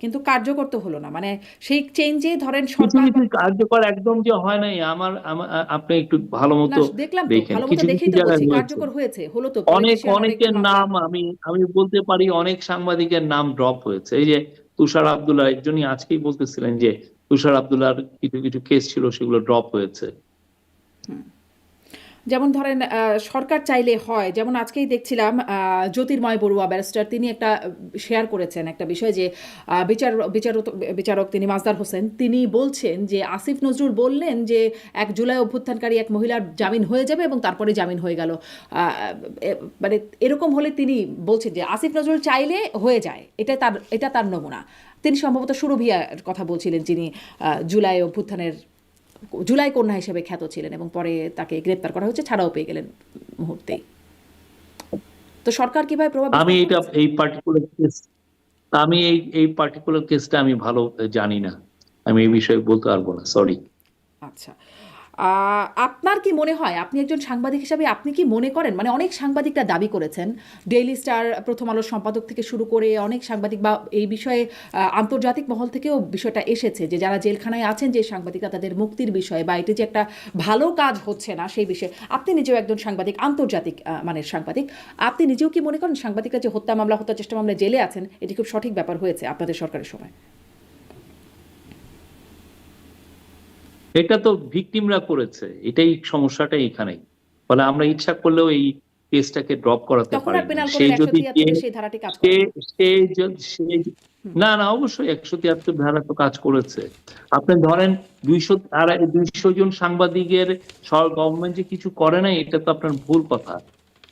কিন্তু কার্যকর তো হলো না। মানে সেই চেঞ্জে ধরেন কিছু সরকার কিছু কার্যকর একদম যে হয় নাই, আপনি একটু ভালো না, মতো দেখলাম তো, দেখেন, ভালো মতো কিছু কিছু দেখেই তো জায়গায় বলছি হয়েছে। কার্যকর হয়েছে, হলো তো, পলিটিশিয়ান অনেক অনেকের মামলা। নাম আমি বলতে পারি, অনেক সাংবাদিকের নাম ড্রপ হয়েছে। এই যে তুষার আব্দুল্লাহ, একজনই আজকেই বলতেছিলেন যে তুষার আব্দুল্লাহর কিছু কিছু কেস ছিল, সেগুলো ড্রপ হয়েছে। যেমন ধরেন সরকার চাইলে হয়, যেমন আজকেই দেখছিলাম জ্যোতির্ময় বড়ুয়া ব্যারিস্টার, তিনি একটা শেয়ার করেছেন একটা বিষয় যে বিচারক তিনি মাজদার হোসেন, তিনি বলছেন যে আসিফ নজরুল বললেন যে 1 জুলাই অভ্যুত্থানকারী এক মহিলার জামিন হয়ে যাবে এবং তারপরে জামিন হয়ে গেল। মানে এরকম হলে তিনি বলছেন যে আসিফ নজরুল চাইলে হয়ে যায়, এটা তার নমুনা। তিনি সম্ভবত সুরভিয়ার কথা বলছিলেন, যিনি জুলাই কন্যা হিসেবে খ্যাত ছিলেন এবং পরে তাকে গ্রেপ্তার করা হয়েছে, ছাড়াও পেয়ে গেলেন মুহূর্তেই। তো সরকার কিভাবে প্রভাব আমি বিস্তার এটা করেছে? এই পার্টিকুলার কেসটা আমি ভালো জানি না, আমি এই বিষয়ে বলতে পারবো না, সরি। আচ্ছা, আপনার কি মনে হয়, আপনি একজন সাংবাদিক হিসাবে আপনি কি মনে করেন, মানে অনেক সাংবাদিকরা দাবি করেছেন, ডেইলি স্টার, প্রথম আলোর সম্পাদক থেকে শুরু করে অনেক সাংবাদিক, বা এই বিষয়ে আন্তর্জাতিক মহল থেকেও বিষয়টা এসেছে যে যারা জেলখানায় আছেন যে সাংবাদিকরা, তাদের মুক্তির বিষয়ে বা এটি যে একটা ভালো কাজ হচ্ছে না সেই বিষয়ে, আপনি নিজেও একজন সাংবাদিক, আন্তর্জাতিক মানের সাংবাদিক, আপনি নিজেও কি মনে করেন সাংবাদিকরা যে হত্যা চেষ্টা মামলায় জেলে আছেন এটি খুব সঠিক ব্যাপার হয়েছে আপনাদের সরকারের সময়? এটা তো ভিকটিমরা করেছে, এটাই সমস্যাটা এখানেই। ফলে আমরা ইচ্ছা করলেও এই কেসটাকে ড্রপ করাতে তখন পারি আর না। পেনাল সে কোডের যদি 173 সেই ধারাটি কাজ সে করে না। সে না না, অবশ্যই 173 ধারা তো কাজ করেছে। আপনি ধরেন 200 জন সাংবাদিকের গভর্নমেন্ট যে কিছু করে না, এটা তো আপনার ভুল কথা।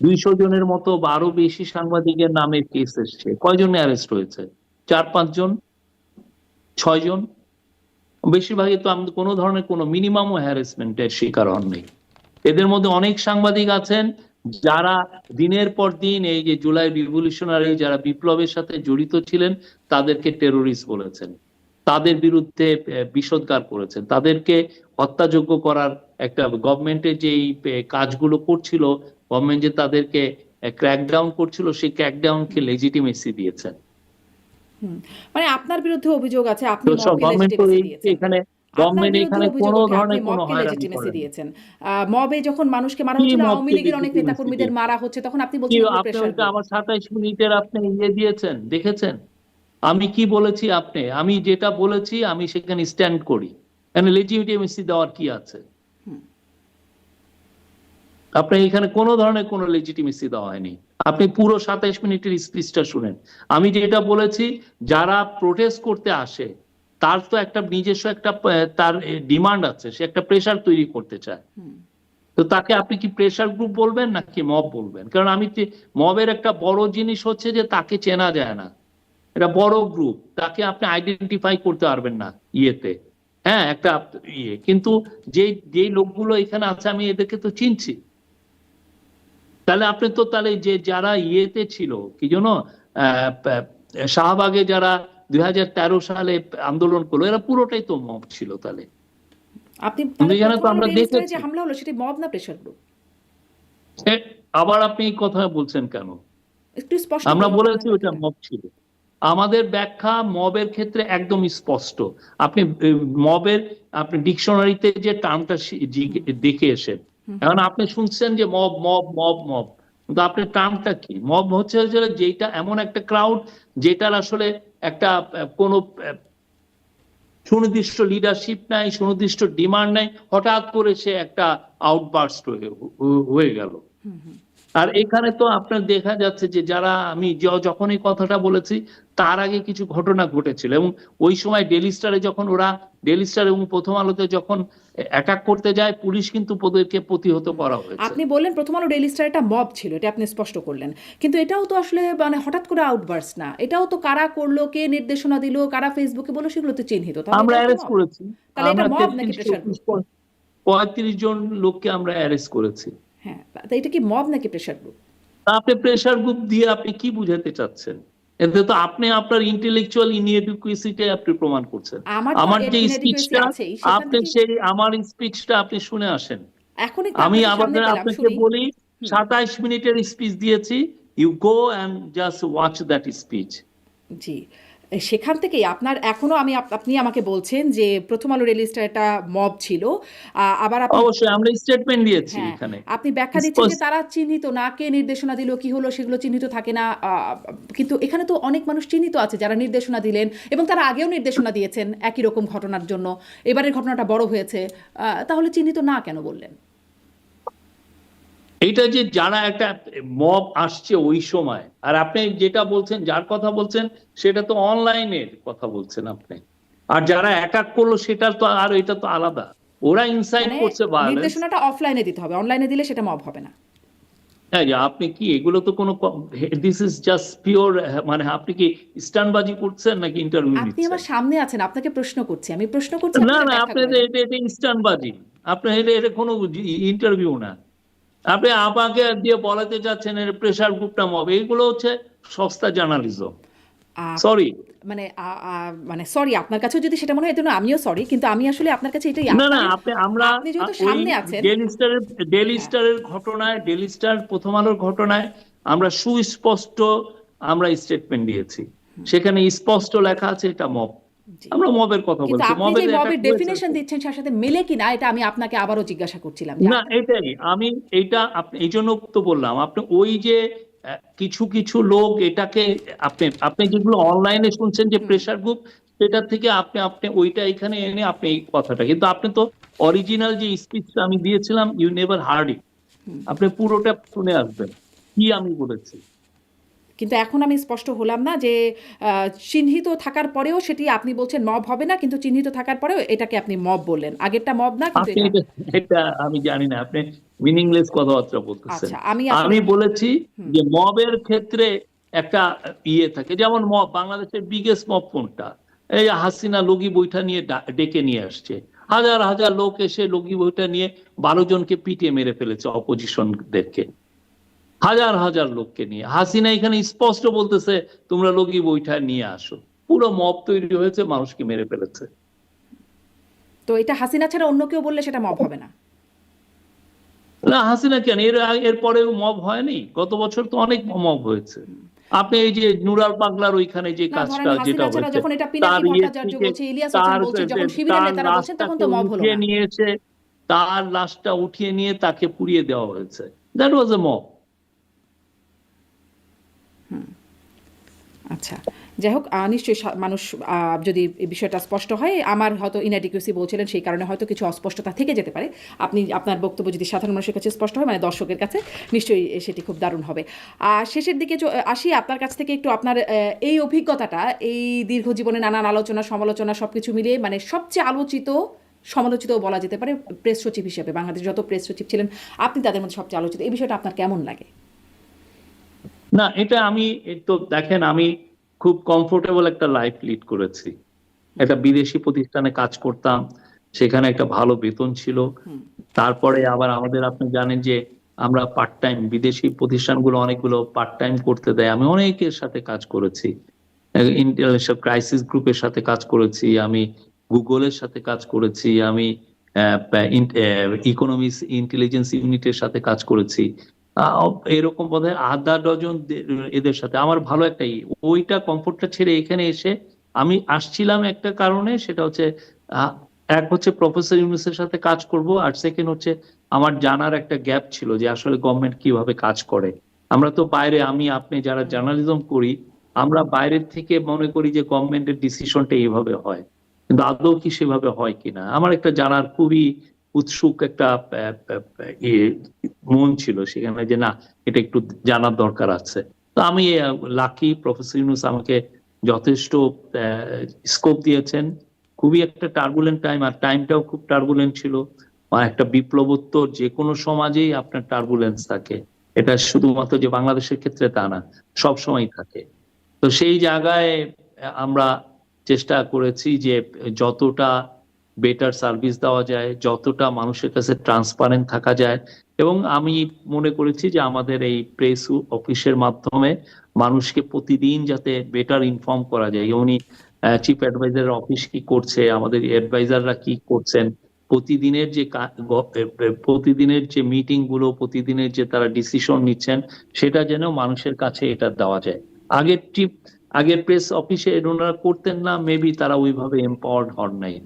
200 জনের মতো বা আরো বেশি সাংবাদিকের নামে কেস এসছে, কয়জন অ্যারেস্ট হয়েছে? 4-5 জন, 6 জন। বেশিরভাগই তো আমাদের কোনো ধরনের কোনো মিনিমামও হ্যারাসমেন্টের শিকার হননি। এদের মধ্যে অনেক সাংবাদিক আছেন যারা দিনের পর দিন এই যে জুলাই রিভলিউশনারি, যারা বিপ্লবের সাথে জড়িত ছিলেন, তাদেরকে টেরোরিস্ট বলেছেন, তাদের বিরুদ্ধে বিষোদ্গার করেছেন, তাদেরকে হত্যাযোগ্য করার একটা গভর্নমেন্টের যে কাজগুলো করছিল, গভর্নমেন্ট যে তাদেরকে ক্র্যাকডাউন করছিল, সেই ক্র্যাকডাউনকে লেজিটিমেসি দিয়েছেন। মানে আপনার বিরুদ্ধে অভিযোগ আছে, আপনি তো সব মবকে গভর্নমেন্ট তো লেজিটিমেসি দিয়েছেন। এখানে আপনার গভর্নমেন্ট বিরুদ্ধে এখানে অভিযোগ কোনো ওঠে আপনি ধরনের কোনো মবকে হয়রানি লেজিটিমেসি করেনি। দিয়েছেন। মবে যখন মানুষকে মারা কি হচ্ছিল, আওয়ামী মবকে লীগের অনেক legitimacy নেতাকর্মীদের দিয়েছে? মারা হচ্ছে, তখন আপনি কি বলছেন এগুলো আপনি প্রেশার ওইটা গ্রুপ। আমার 27 মিনিটের আপনি দিয়েছেন, দেখেছেন আমি কি বলেছি? আমি যেটা বলেছি আমি সেখানে স্ট্যান্ড করি। এখানে লেজিটিমেসি দেওয়ার কি আছে? আপনি এখানে কোনো ধরনের কোনো লেজিটিমেসি দেওয়া হয়নি। আপনি পুরো 27 মিনিটের স্পিচটা শুনেন। আমি যেটা বলেছি, যারা প্রোটেস্ট করতে আসে তার তো একটা নিজস্ব একটা তার ডিমান্ড আছে, সে একটা প্রেশার তৈরি করতে চায়। তো তাকে আপনি কি প্রেশার গ্রুপ বলবেন নাকি মব বলবেন? কারণ মবের একটা বড় জিনিস হচ্ছে যে তাকে চেনা যায় না, এটা বড় গ্রুপ, তাকে আপনি আইডেন্টিফাই করতে পারবেন না ইয়েতে। হ্যাঁ, একটা কিন্তু যেই লোকগুলো এখানে আছে আমি এদেরকে তো চিনছি। তাহলে আপনি তো তাহলে যে যারা ইয়েতে ছিল কি জন্য শাহবাগে যারা 2013 সালে আন্দোলন করলো, এরা পুরোটাই তো মব ছিল। তাহলে আপনি কিন্তু তাহলে এখানে প্রথম তো আলো আমরা ডেইলি স্টারে দেখেছি। যে হামলা হলো সেটি মব না প্রেশার গ্রুপ? আবার আপনি এই কথা বলছেন কেন? একটু স্পষ্ট আমরা করুন তো বলেছি আপনার ওটা ব্যাখ্যাটা। মব ছিল। আমাদের ব্যাখ্যা মবের ক্ষেত্রে একদম স্পষ্ট। আপনি মবের আপনি ডিকশনারিতে যে টার্মটা দেখে এসেন। এখন আপনি শুনছেন যে মব মব মব মব, কিন্তু আপনার টার্মটা কি? মব হচ্ছে যে যেটা এমন একটা ক্রাউড যেটার আসলে একটা কোনো সুনির্দিষ্ট লিডারশিপ নাই, সুনির্দিষ্ট ডিমান্ড নাই, হঠাৎ করে সে একটা আউটবার্স্ট হয়ে গেল। আর এখানে তো আপনার দেখা যাচ্ছে যে যারা আমি যখন এই কথাটা বলেছি তার আগে কিছু ঘটনা ঘটেছিল, এবং ওই সময় ডেইলি স্টারে যখন ওরা ডেইলি স্টার এবং প্রথম আলোতে যখন অ্যাটাক করতে যায়, পুলিশ কিন্তু ওদেরকে প্রতিহত করা হয়েছে। আপনি বললেন প্রথম আলো ডেইলি স্টার একটা মব ছিল, এটা আপনি স্পষ্ট করলেন, কিন্তু এটাও তো আসলে মানে হঠাৎ করে আউটবার্স না, এটাও তো কারা করলো, কে নির্দেশনা দিল, কারা ফেসবুকে বললো, সেগুলো তো চিহ্নিত, তাহলে আমরা এটাও কি অ্যারেস্ট মব? করেছি। তাহলে এটা আমরা মব নাকি প্রেশার গ্রুপ? 35 জন লোককে আমরা অ্যারেস্ট করেছি। হ্যাঁ, তা এটা কি মব নাকি প্রেশার গ্রুপ? আপনি প্রেশার গ্রুপ দিয়ে আপনি কি বুঝাতে চাচ্ছেন? এতে তো আপনি আপনার ইন্টেলেকচুয়াল ইনএডুকেসিটাই আপনি প্রমাণ করছেন। আমার তো আমার যে ইনএডুকেসি স্পিচটা, আছেই, সেখান আপনি থেকে সেই আমার স্পিচটা আপনি শুনে আসেন। এখন একটু আমি আপনাকে আবার সামনে পেলাম, আপনাকে শুনি। বলি 27 মিনিটের স্পিচ দিয়েছি, you go and just watch that speech. জি, সেখান থেকেই আপনার এখনো আপনি আমাকে বলছেন যে প্রথম আলো ডেইলি স্টার একটা মব ছিল। আবার আপনি, অবশ্যই আমরা স্টেটমেন্ট দিয়েছি হ্যাঁ, এখানে আপনি ব্যাখ্যা দিচ্ছেন যে স্পষ্ট। তারা চিহ্নিত না, কে নির্দেশনা দিল, কি হলো, সেগুলো চিহ্নিত থাকে না। কিন্তু এখানে তো অনেক মানুষ চিহ্নিত আছে যারা নির্দেশনা দিলেন, এবং তারা আগেও নির্দেশনা দিয়েছেন একই রকম ঘটনার জন্য। এবারের ঘটনাটা বড় হয়েছে, তাহলে চিহ্নিত না কেন বললেন? এইটা যে যারা একটা মব আসছে ওই সময়, আর আপনি যেটা বলছেন, যার কথা বলছেন সেটা তো অনলাইনের কথা বলছেন আপনি, আর যারা অ্যাটাক করলো সেটা তো আর এটা তো আলাদা। ওরা ইনসাইট মানে করছে ভায়োলেন্স। নির্দেশনাটা অফলাইনে দিতে হবে, অনলাইনে দিলে সেটা মব হবে না। হ্যাঁ, যে আপনি কি এগুলো তো কোনো, দিস ইজ জাস্ট পিওর, মানে আপনি কি স্টানবাজি করছেন নাকি ইন্টারভিউ আপনি নিচ্ছেন? আমার সামনে আছেন, আপনাকে প্রশ্ন করছি, আমি প্রশ্ন করছি, আপনি না এটা না, ব্যাখ্যা আপনি করে দেন। এটা ইনস্টানবাজি। আপনি এটা কোনো ইন্টারভিউ না। আপনি আমাকে দিয়ে বলাতে চাচ্ছেন এর প্রেশার গ্রুপটা মব, এগুলো হচ্ছে সস্তা জার্নালিজম। আহ, সরি। মানে মানে সরি, আপনার কাছেও যদি সেটা মনে হয়, এজন্য আমিও সরি, কিন্তু আমি আসলে আপনার কাছে এটাই না না, আপনার, আমরা আপনি যেহেতু ওই সামনে আছেন। ডেইলি হ্যাঁ, স্টারের ঘটনায়, ডেইলি স্টার প্রথম আলোর ঘটনায় আমরা সুস্পষ্ট আমরা স্টেটমেন্ট দিয়েছি। সেখানে স্পষ্ট লেখা আছে এটা মব। জি, আমরা মবের কথা কিন্তু বলছি, আপনি যে মবের অ্যাটাক মবের হয়েছে। ডেফিনেশন দিচ্ছেন তার সাথে মেলে কিনা, এটা আমি আপনাকে আবারও জিজ্ঞাসা করছিলাম যে না, এটাই আমি এইটা আপনি এই জন্য তো বললাম, আপনি ওই যে কিছু কিছু লোক এটাকে, আপনি যেগুলো অনলাইনে শুনছেন যে প্রেশার গ্রুপ, সেটা থেকে আপনি আপনি ওইটা এখানে এনে আপনি এই কথাটা, কিন্তু আপনি তো অরিজিনাল যে স্পিচটা আমি দিয়েছিলাম, ইউ নেভার হার্ড ইট। আপনি পুরোটা শুনে আসবেন কি আমি বলেছি। কিন্তু এখন আমি স্পষ্ট হলাম না যে চিহ্নিত থাকার পরেও সেটি আপনি বলছেন মব হবে না, কিন্তু চিহ্নিত থাকার পরেও এটাকে আপনি মব বললেন, আগেরটা মব না, কিন্তু আপনি এটা। এটা এটা আমি জানি না, আপনি মিনিংলেস কথাবার্তা বলতেছেন। আচ্ছা, আমি আসলে, আমি বলেছি যে মবের ক্ষেত্রে একটা ইয়ে থাকে, যেমন মব বাংলাদেশের বিগেস্ট মব কোনটা? এই যে হাসিনা লগি বইটা নিয়ে ডেকে নিয়ে আসছে, হাজার হাজার লোক এসে লগি বইটা নিয়ে 12 জনকে পিটিয়ে মেরে ফেলেছে অপোজিশনদেরকে, হাজার হাজার লোককে নিয়ে। হাসিনা এখানে স্পষ্ট বলতেছে তোমরা লগি বইটা নিয়ে আসো, পুরো মব তৈরি হয়েছে, মানুষকে মেরে ফেলেছে। তো এটা হাসিনা ছাড়া অন্য কেউ বললে সেটা মব হবে না? না, হাসিনা কেন, এর পরেও মব হয়নি? গত বছর তো অনেক মব হয়েছে। আপনি এই যে নুরাল পাগলার ওইখানে যে না, ধরেন কাজটা যেটা হাসিনা ছাড়া হয়েছে, যখন এটা তার পিনাকি ভট্টাচার্য থেকে বলছে, ইলিয়াস হোসেন তার বলছে, যখন শিবিরের তার নেতারা বলছেন, তখন লাশটাকে তো মব হলো উঠিয়ে না। নিয়েছে, তার লাশটা উঠিয়ে নিয়ে তাকে পুড়িয়ে দেওয়া হয়েছে। That was A mob. আচ্ছা, যাই হোক, নিশ্চয়ই মানুষ যদি এই বিষয়টা স্পষ্ট হয়, আমার হয়তো ইনঅ্যাডিকুয়েসি বলছিলেন, সেই কারণে হয়তো কিছু অস্পষ্টতা থেকে যেতে পারে। আপনি আপনার বক্তব্য যদি সাধারণ মানুষের কাছে স্পষ্ট হয়, মানে দর্শকের কাছে, নিশ্চয়ই সেটি খুব দারুণ হবে। শেষের দিকে আসি আপনার কাছ থেকে একটু আপনার এই অভিজ্ঞতাটা, এই দীর্ঘ জীবনে নানান আলোচনা সমালোচনা সব কিছু মিলিয়ে মানে সবচেয়ে আলোচিত, সমালোচিতও বলা যেতে পারে, প্রেস সচিব হিসেবে বাংলাদেশ যত প্রেস সচিব ছিলেন আপনি তাদের মধ্যে সবচেয়ে আলোচিত। এই বিষয়টা আপনার কেমন লাগে? না, এটা আমি তো দেখেন, আমি খুব কমফোর্টেবল একটা লাইফ লিড করেছি। একটা বিদেশি প্রতিষ্ঠানে কাজ করতাম, সেখানে একটা ভালো বেতন ছিল। তারপরে আবার আমাদের, আপনি জানেন যে আমরা পার্ট টাইম, বিদেশি প্রতিষ্ঠানগুলো অনেকগুলো পার্ট টাইম করতে দেয়। আমি অনেকের সাথে কাজ করেছি, ইন্টারন্যাশনাল ক্রাইসিস গ্রুপের সাথে কাজ করেছি, আমি গুগলের সাথে কাজ করেছি, আমি ইকোনমিক্স ইন্টেলিজেন্স ইউনিটের সাথে কাজ করেছি। এরকম বোধহয় আধা ডজন এদের সাথে আমার ভালো একটা ওইটা কমফোর্টটা ছেড়ে এখানে এসে আমি আসছিলাম একটা কারণে, সেটা হচ্ছে আহ, এক হচ্ছে প্রফেসর ইউনূসের সাথে কাজ করব, আর সেকেন্ড হচ্ছে আমার জানার একটা গ্যাপ ছিল যে আসলে গভর্নমেন্ট কিভাবে কাজ করে। আমরা তো বাইরে, আমি আপনি যারা জার্নালিজম করি, আমরা বাইরের থেকে মনে করি যে গভর্নমেন্টের ডিসিশনটা এইভাবে হয়, কিন্তু আদৌ কি সেভাবে হয় কিনা আমার একটা জানার খুবই উৎসুক একটা মন ছিল সেখানে, যে না, এটা একটু জানার দরকার আছে। তো আমি লাকি, প্রফেসর ইউনূস আমাকে যথেষ্ট স্কোপ দিয়েছেন। খুবই একটা টার্বুলেন্ট টাইম, আর টাইমটাও খুব টার্বুলেন্ট ছিল। আর একটা বিপ্লবোত্তর যে কোনো সমাজেই আপনার টার্বুলেন্স থাকে, এটা শুধুমাত্র যে বাংলাদেশের ক্ষেত্রে তা না, সব সময় থাকে। তো সেই জায়গায় আমরা চেষ্টা করেছি যে যতটা বেটার সার্ভিস দেওয়া যায়, যতটা মানুষের কাছে ট্রান্সপারেন্ট থাকা যায়। এবং আমি মনে করেছি যে আমাদের এই প্রেস অফিসের মাধ্যমে মানুষকে প্রতিদিন যাতে বেটার ইনফর্ম করা যায়। উনি চিফ অ্যাডভাইজার অফিস কি করছে, আমাদের অ্যাডভাইজাররা কি করছেন, প্রতিদিনের যে প্রতিদিনের যে মিটিং গুলো, প্রতিদিনের যে তারা ডিসিশন নিচ্ছেন, সেটা যেন মানুষের কাছে এটা দেওয়া যায়। আগের চিফ, আগের প্রেস অফিসে ওনারা করতেন না, মেবি তারা ওইভাবে এম্পাওয়ার্ড হন নাই।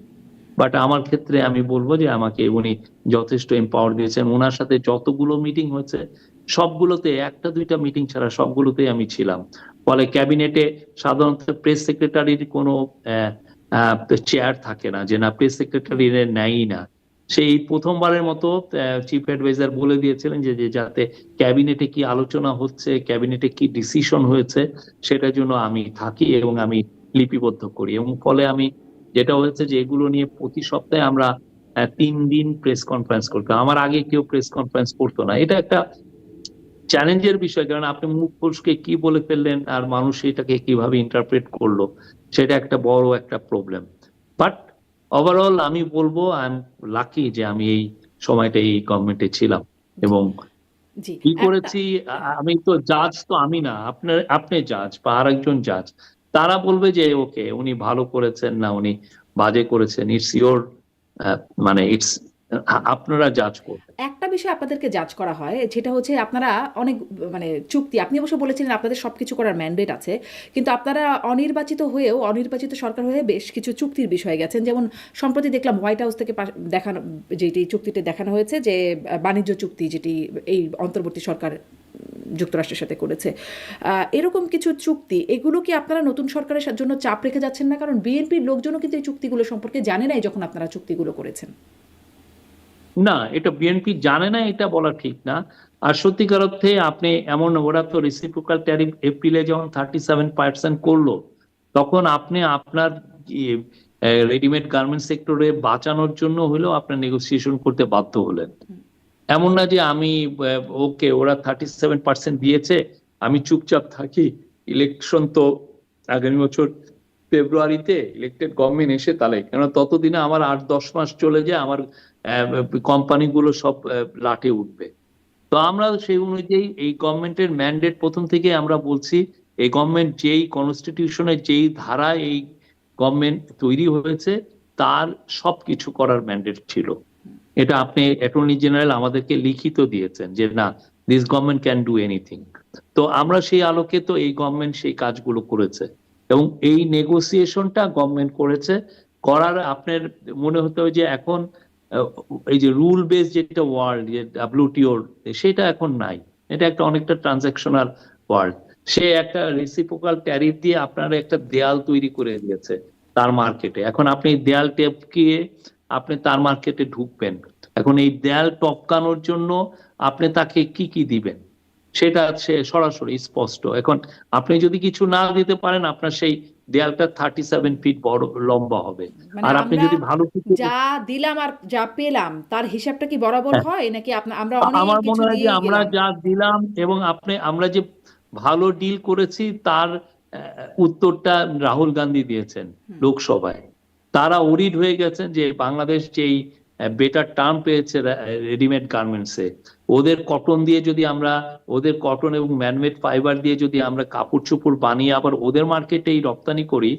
বাট আমার ক্ষেত্রে আমি বলবো যে আমাকে উনি যথেষ্ট এম্পাওয়ার দিয়েছেন। ওনার সাথে যতগুলো মিটিং হয়েছে সবগুলোতে, একটা দুইটা মিটিং ছাড়া সবগুলোতেই আমি ছিলাম। ফলে ক্যাবিনেটে সাধারণত প্রেস সেক্রেটারির কোনো চেয়ার থাকে না, যে না প্রেস সেক্রেটারি নেয়ই না। সেই প্রথমবারের মতো চিফ অ্যাডভাইজার বলে দিয়েছিলেন যে যাতে ক্যাবিনেটে কি আলোচনা হচ্ছে, ক্যাবিনেটে কি ডিসিশন হয়েছে, সেটার জন্য আমি থাকি এবং আমি লিপিবদ্ধ করি। এবং ফলে আমি, যেটা হয়েছে যে এগুলো নিয়ে প্রতি সপ্তাহে আমরা 3 দিন প্রেস কনফারেন্স করতাম। আমার আগে কেউ প্রেস কনফারেন্স করতো না। এটা একটা চ্যালেঞ্জের বিষয়, কারণ আপনি মুখ ফসকে কি বলে ফেললেন আর মানুষ এটাকে কিভাবে ইন্টারপ্রেট করলো, সেটা একটা বড় একটা প্রবলেম। বাট ওভারঅল আমি বলবো আই এম লাকি যে আমি এই সময়টা এই গভর্নমেন্টে ছিলাম। এবং জি, কি করেছি, আমি তো জাজ, তো আমি না, আপনি জাজ বা আর একজন জাজ, তারা বলবে যে ওকে উনি ভালো করেছেন না উনি বাজে করেছেন, ইটস ইওর, মানে ইটস, আপনারা জাজ করবেন। একটা বিষয় আপনাদেরকে জাজ করা হয়, যেটা হচ্ছে আপনারা অনেক মানে চুক্তি, আপনি অবশ্য বলেছিলেন আপনাদের সবকিছু করার ম্যান্ডেট আছে, কিন্তু আপনারা অনির্বাচিত হয়েও, অনির্বাচিত সরকার হয়ে বেশ কিছু চুক্তির বিষয়ে গেছেন। যেমন সম্প্রতি দেখলাম হোয়াইট হাউস থেকে দেখানো, যেটি চুক্তিতে দেখানো হয়েছে যে বাণিজ্য চুক্তি, যেটি এই অন্তর্বর্তী সরকার যুক্তরাষ্ট্রের সাথে করেছে, এরকম কিছু চুক্তি, এগুলো কি আপনারা নতুন সরকারের জন্য চাপ রেখে যাচ্ছেন না? কারণ বিএনপির লোকজনও কিন্তু এই চুক্তিগুলো সম্পর্কে জানে নাই যখন আপনারা চুক্তিগুলো করেছেন। না, এটা বিএনপি জানে না এটা বলা ঠিক না। আর সত্যিকার অর্থে আপনি এমন, ওরা তো রেসিপ্রোকাল ট্যারিফ এপ্রিলে যখন 37% করলো, তখন আপনি আপনার রেডিমেড গার্মেন্টস সেক্টরে বাঁচানোর জন্য হলেও আপনার নেগোসিয়েশন করতে বাধ্য হলেন। এমন না যে আমি ওকে ওরা 37% দিয়েছে আমি চুপচাপ থাকি, ইলেকশন তো আগামী বছর ফেব্রুয়ারিতে ইলেক্টেড গভর্নমেন্ট এসে তাহলে, কেন ততদিনে আমার 8-10 মাস চলে যায়, আমার কোম্পানিগুলো সব লাটে উঠবে। তো আমরা সেই অনুযায়ী এই গভর্নমেন্টের ম্যান্ডেট প্রথম থেকে আমরা বলছি, এই গভর্নমেন্ট যেই কনস্টিটিউশনের যেই ধারা এই গভর্নমেন্ট তৈরি হয়েছে তার সবকিছু করার ম্যান্ডেট ছিল। এটা আপনি অ্যাটর্নি জেনারেল আমাদেরকে লিখিত দিয়েছেন যে না, this government can do anything. তো আমরা সেই আলোকে তো এই গভর্নমেন্ট সেই কাজগুলো করেছে এবং এই নেগোসিয়েশনটা গভর্নমেন্ট করেছে। করার আপনার মনে হতে হবে যে এখন এই যে রুল বেস যেটা ওয়ার্ল্ড, যে ডাব্লিউটিও, সেটা এখন নাই। এটা একটা অনেকটা ট্রানজাকশনাল ওয়ার্ল্ড। সে একটা রেসিপ্রোকাল ট্যারিফ দিয়ে আপনার একটা দেয়াল তৈরি করে দিয়েছে তার মার্কেটে। এখন আপনি এই দেয়াল টপকিয়ে আপনি তার মার্কেটে ঢুকবেন। এখন এই দেয়াল টপকানোর জন্য আপনি তাকে কি কি দিবেন সেটা সে সরাসরি স্পষ্ট। এখন আপনি যদি কিছু না দিতে পারেন, আপনার সেই দেয়ালটা 37 ফিট বড় লম্বা হবে। মানে আর আপনি আমরা যদি ভালো কিছু, যা দিলাম আর যা পেলাম তার হিসাবটা কি বরাবর হ্যাঁ, হয়, নাকি আমরা অনেক আমার কিছু মনে হয় যে দিয়েই আমরা গেলাম? যা দিলাম এবং আমরা যে ভালো ডিল করেছি তার উত্তরটা রাহুল গান্ধী দিয়েছেন লোকসভায়। তারা ওরিড হয়ে গেছেন যে বাংলাদেশ যেই বেটার টার্ম পেয়েছে রেডিমেড গার্মেন্টসে, ওদের কটন দিয়ে যদি আমরা, ওদের কটন এবং ম্যানমেড ফাইবার দিয়ে যদি আমরা কাপড় চোপড় বানিয়ে আবার ওদের মার্কেটেই রপ্তানি করি,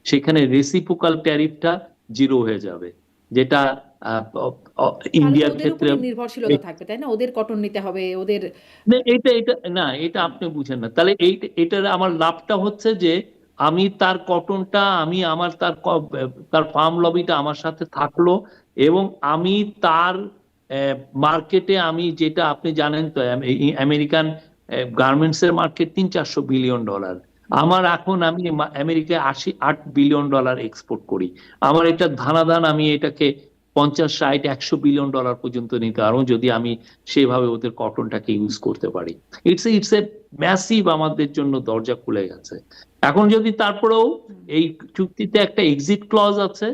সেখানে রেসিপ্রোকাল ট্যারিফটা জিরো হয়ে যাবে, যেটা তাহলে তো ইন্ডিয়ার ওদের ক্ষেত্রে। উপরে নির্ভরশীলতা থাকবে, তাই না? ওদের কটন নিতে হবে, ওদের। না, এটা আপনি বুঝেন না। তাহলে এটার আমার লাভটা হচ্ছে যে আমি তার কটনটা, আমি আমার তার ফার্ম লবিটা আমার সাথে থাকলো এবং আমি তার মার্কেটে, আমি যেটা আপনি জানেন তো আমেরিকান গার্মেন্টস এর মার্কেট $300-400 বিলিয়ন। আমার এখন আমি আমেরিকায় 8 বিলিয়ন ডলার এক্সপোর্ট করি। আমার এটা ধানাদান, আমি এটাকে 50, 60, 100 বিলিয়ন ডলার পর্যন্ত নিতে পারবো যদি আমি সেভাবে ওদের কটনটাকে ইউজ করতে পারি। ইটস এ ম্যাসিভ, আমাদের জন্য দরজা খুলে গেছে। এখন যদি তারপরেও এই চুক্তিতে একটা এক্সিট ক্লজ আছে,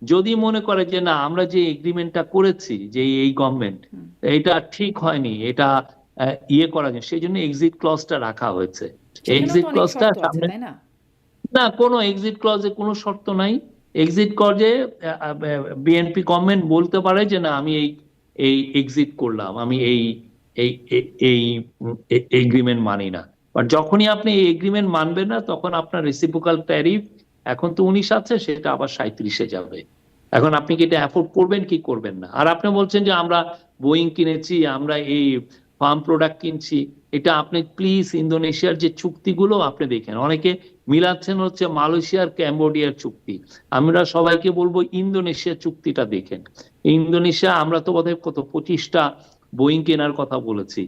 যদি মনে করে যে না, আমরা যে এগ্রিমেন্টটা করেছি, যে এই গভর্নমেন্ট, এটা ঠিক হয়নি, এটা ইয়ে করা যায়, সেই জন্য এক্সিট ক্লজটা রাখা হয়েছে। সেখানেও এক্সিট তো অনেক ক্লজটা শর্ত আছে, সামনে, তাই না? না, কোনো এক্সিট ক্লজে কোনো শর্ত নাই। এক্সিট ক্লজে বিএনপি গভর্নমেন্ট বলতে পারে যে না, আমি এই এই এক্সিট করলাম, আমি এই এই এই এগ্রিমেন্ট মানি না। বাট যখনই আপনি এই এগ্রিমেন্ট মানবেন না, তখন আপনার রেসিপ্রোকাল ট্যারিফ এখন তো 19 আছে, সেটা আবার 37-এ যাবে। এখন আপনি কি এটা অ্যাফোর্ড করবেন কি করবেন না? আর আপনি বলছেন যে আমরা বোয়িং কিনেছি, আমরা এই ফার্ম প্রোডাক্ট কিনছি। এটা আপনি প্লিজ ইন্দোনেশিয়ার যে চুক্তিগুলো আপনি দেখেন, অনেকে মিলাচ্ছেন হচ্ছে মালয়েশিয়ার ক্যাম্বোডিয়ার চুক্তি। আমরা সবাইকে বলবো ইন্দোনেশিয়ার চুক্তিটা দেখেন। ইন্দোনেশিয়া, আমরা তো বোধহয় কত 25টা বোয়িং কেনার কথা বলেছি,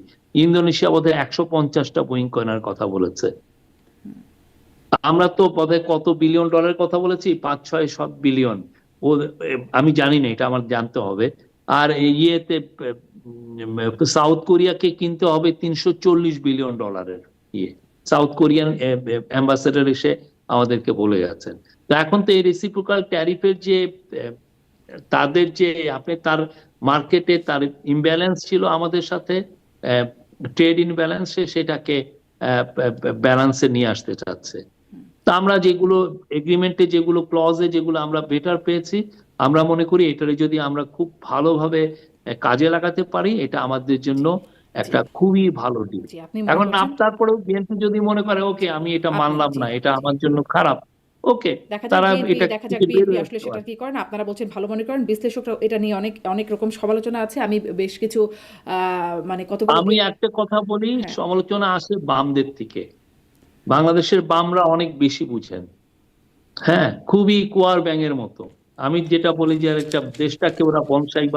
ইন্দোনেশিয়া বোধহয় 150টা বোয়িং কেনার কথা বলেছে। আমরা তো বোধহয় কত বিলিয়ন ডলারের কথা বলেছি, 5-6-7 বিলিয়ন। ও, আমি জানি না, এটা আমার জানতে হবে। আর ইয়েতে সাউথ কোরিয়াকে কিনতে হবে 340 বিলিয়ন ডলারের ইয়ে। সাউথ কোরিয়ান অ্যাম্বাসেডর এসে আমাদেরকে বলে গেছেন। তো এখন তো এই রেসিপ্রোকাল ট্যারিফের যে তাদের যে আপনি তার মার্কেটে তার ইমব্যালেন্স ছিল আমাদের সাথে, ট্রেড ইমব্যালেন্স, সেটাকে ব্যালেন্সে নিয়ে আসতে চাচ্ছে। তা আমরা যেগুলো এগ্রিমেন্টে, যেগুলো ক্লজে, যেগুলো আমরা বেটার পেয়েছি, আমরা মনে করি এটারে যদি আমরা খুব ভালোভাবে কাজে লাগাতে পারি, এটা আমাদের জন্য একটা খুবই ভালো ডিল। জি, আপনি মনে এখন করছেন? তারপরেও বিএনপি যদি মনে করে ওকে আমি এটা মানলাম জি, না, এটা জি। আমার জন্য খারাপ, ওকে, দেখা যাক তারা বিএনপি, এটা দেখা যাক থেকে বের বিএনপি হয়ে আসলে আসতে সেটা পারে। কি করেন। আপনারা বলছেন ভালো মনে করেন, বিশ্লেষকরা এটা নিয়ে অনেক অনেক রকম সমালোচনা আছে। আমি বেশ কিছু মানে কতগুলো আমি একটা কথা বলি, হ্যাঁ। সমালোচনা আসে বামদের থেকে। বাংলাদেশের বামরা অনেক বেশি বুঝেন, হ্যাঁ, খুবই কুয়ার ব্যাঙের মতো। আমি যেটা বলি যে একটা দেশটাকে ওরা বনসাই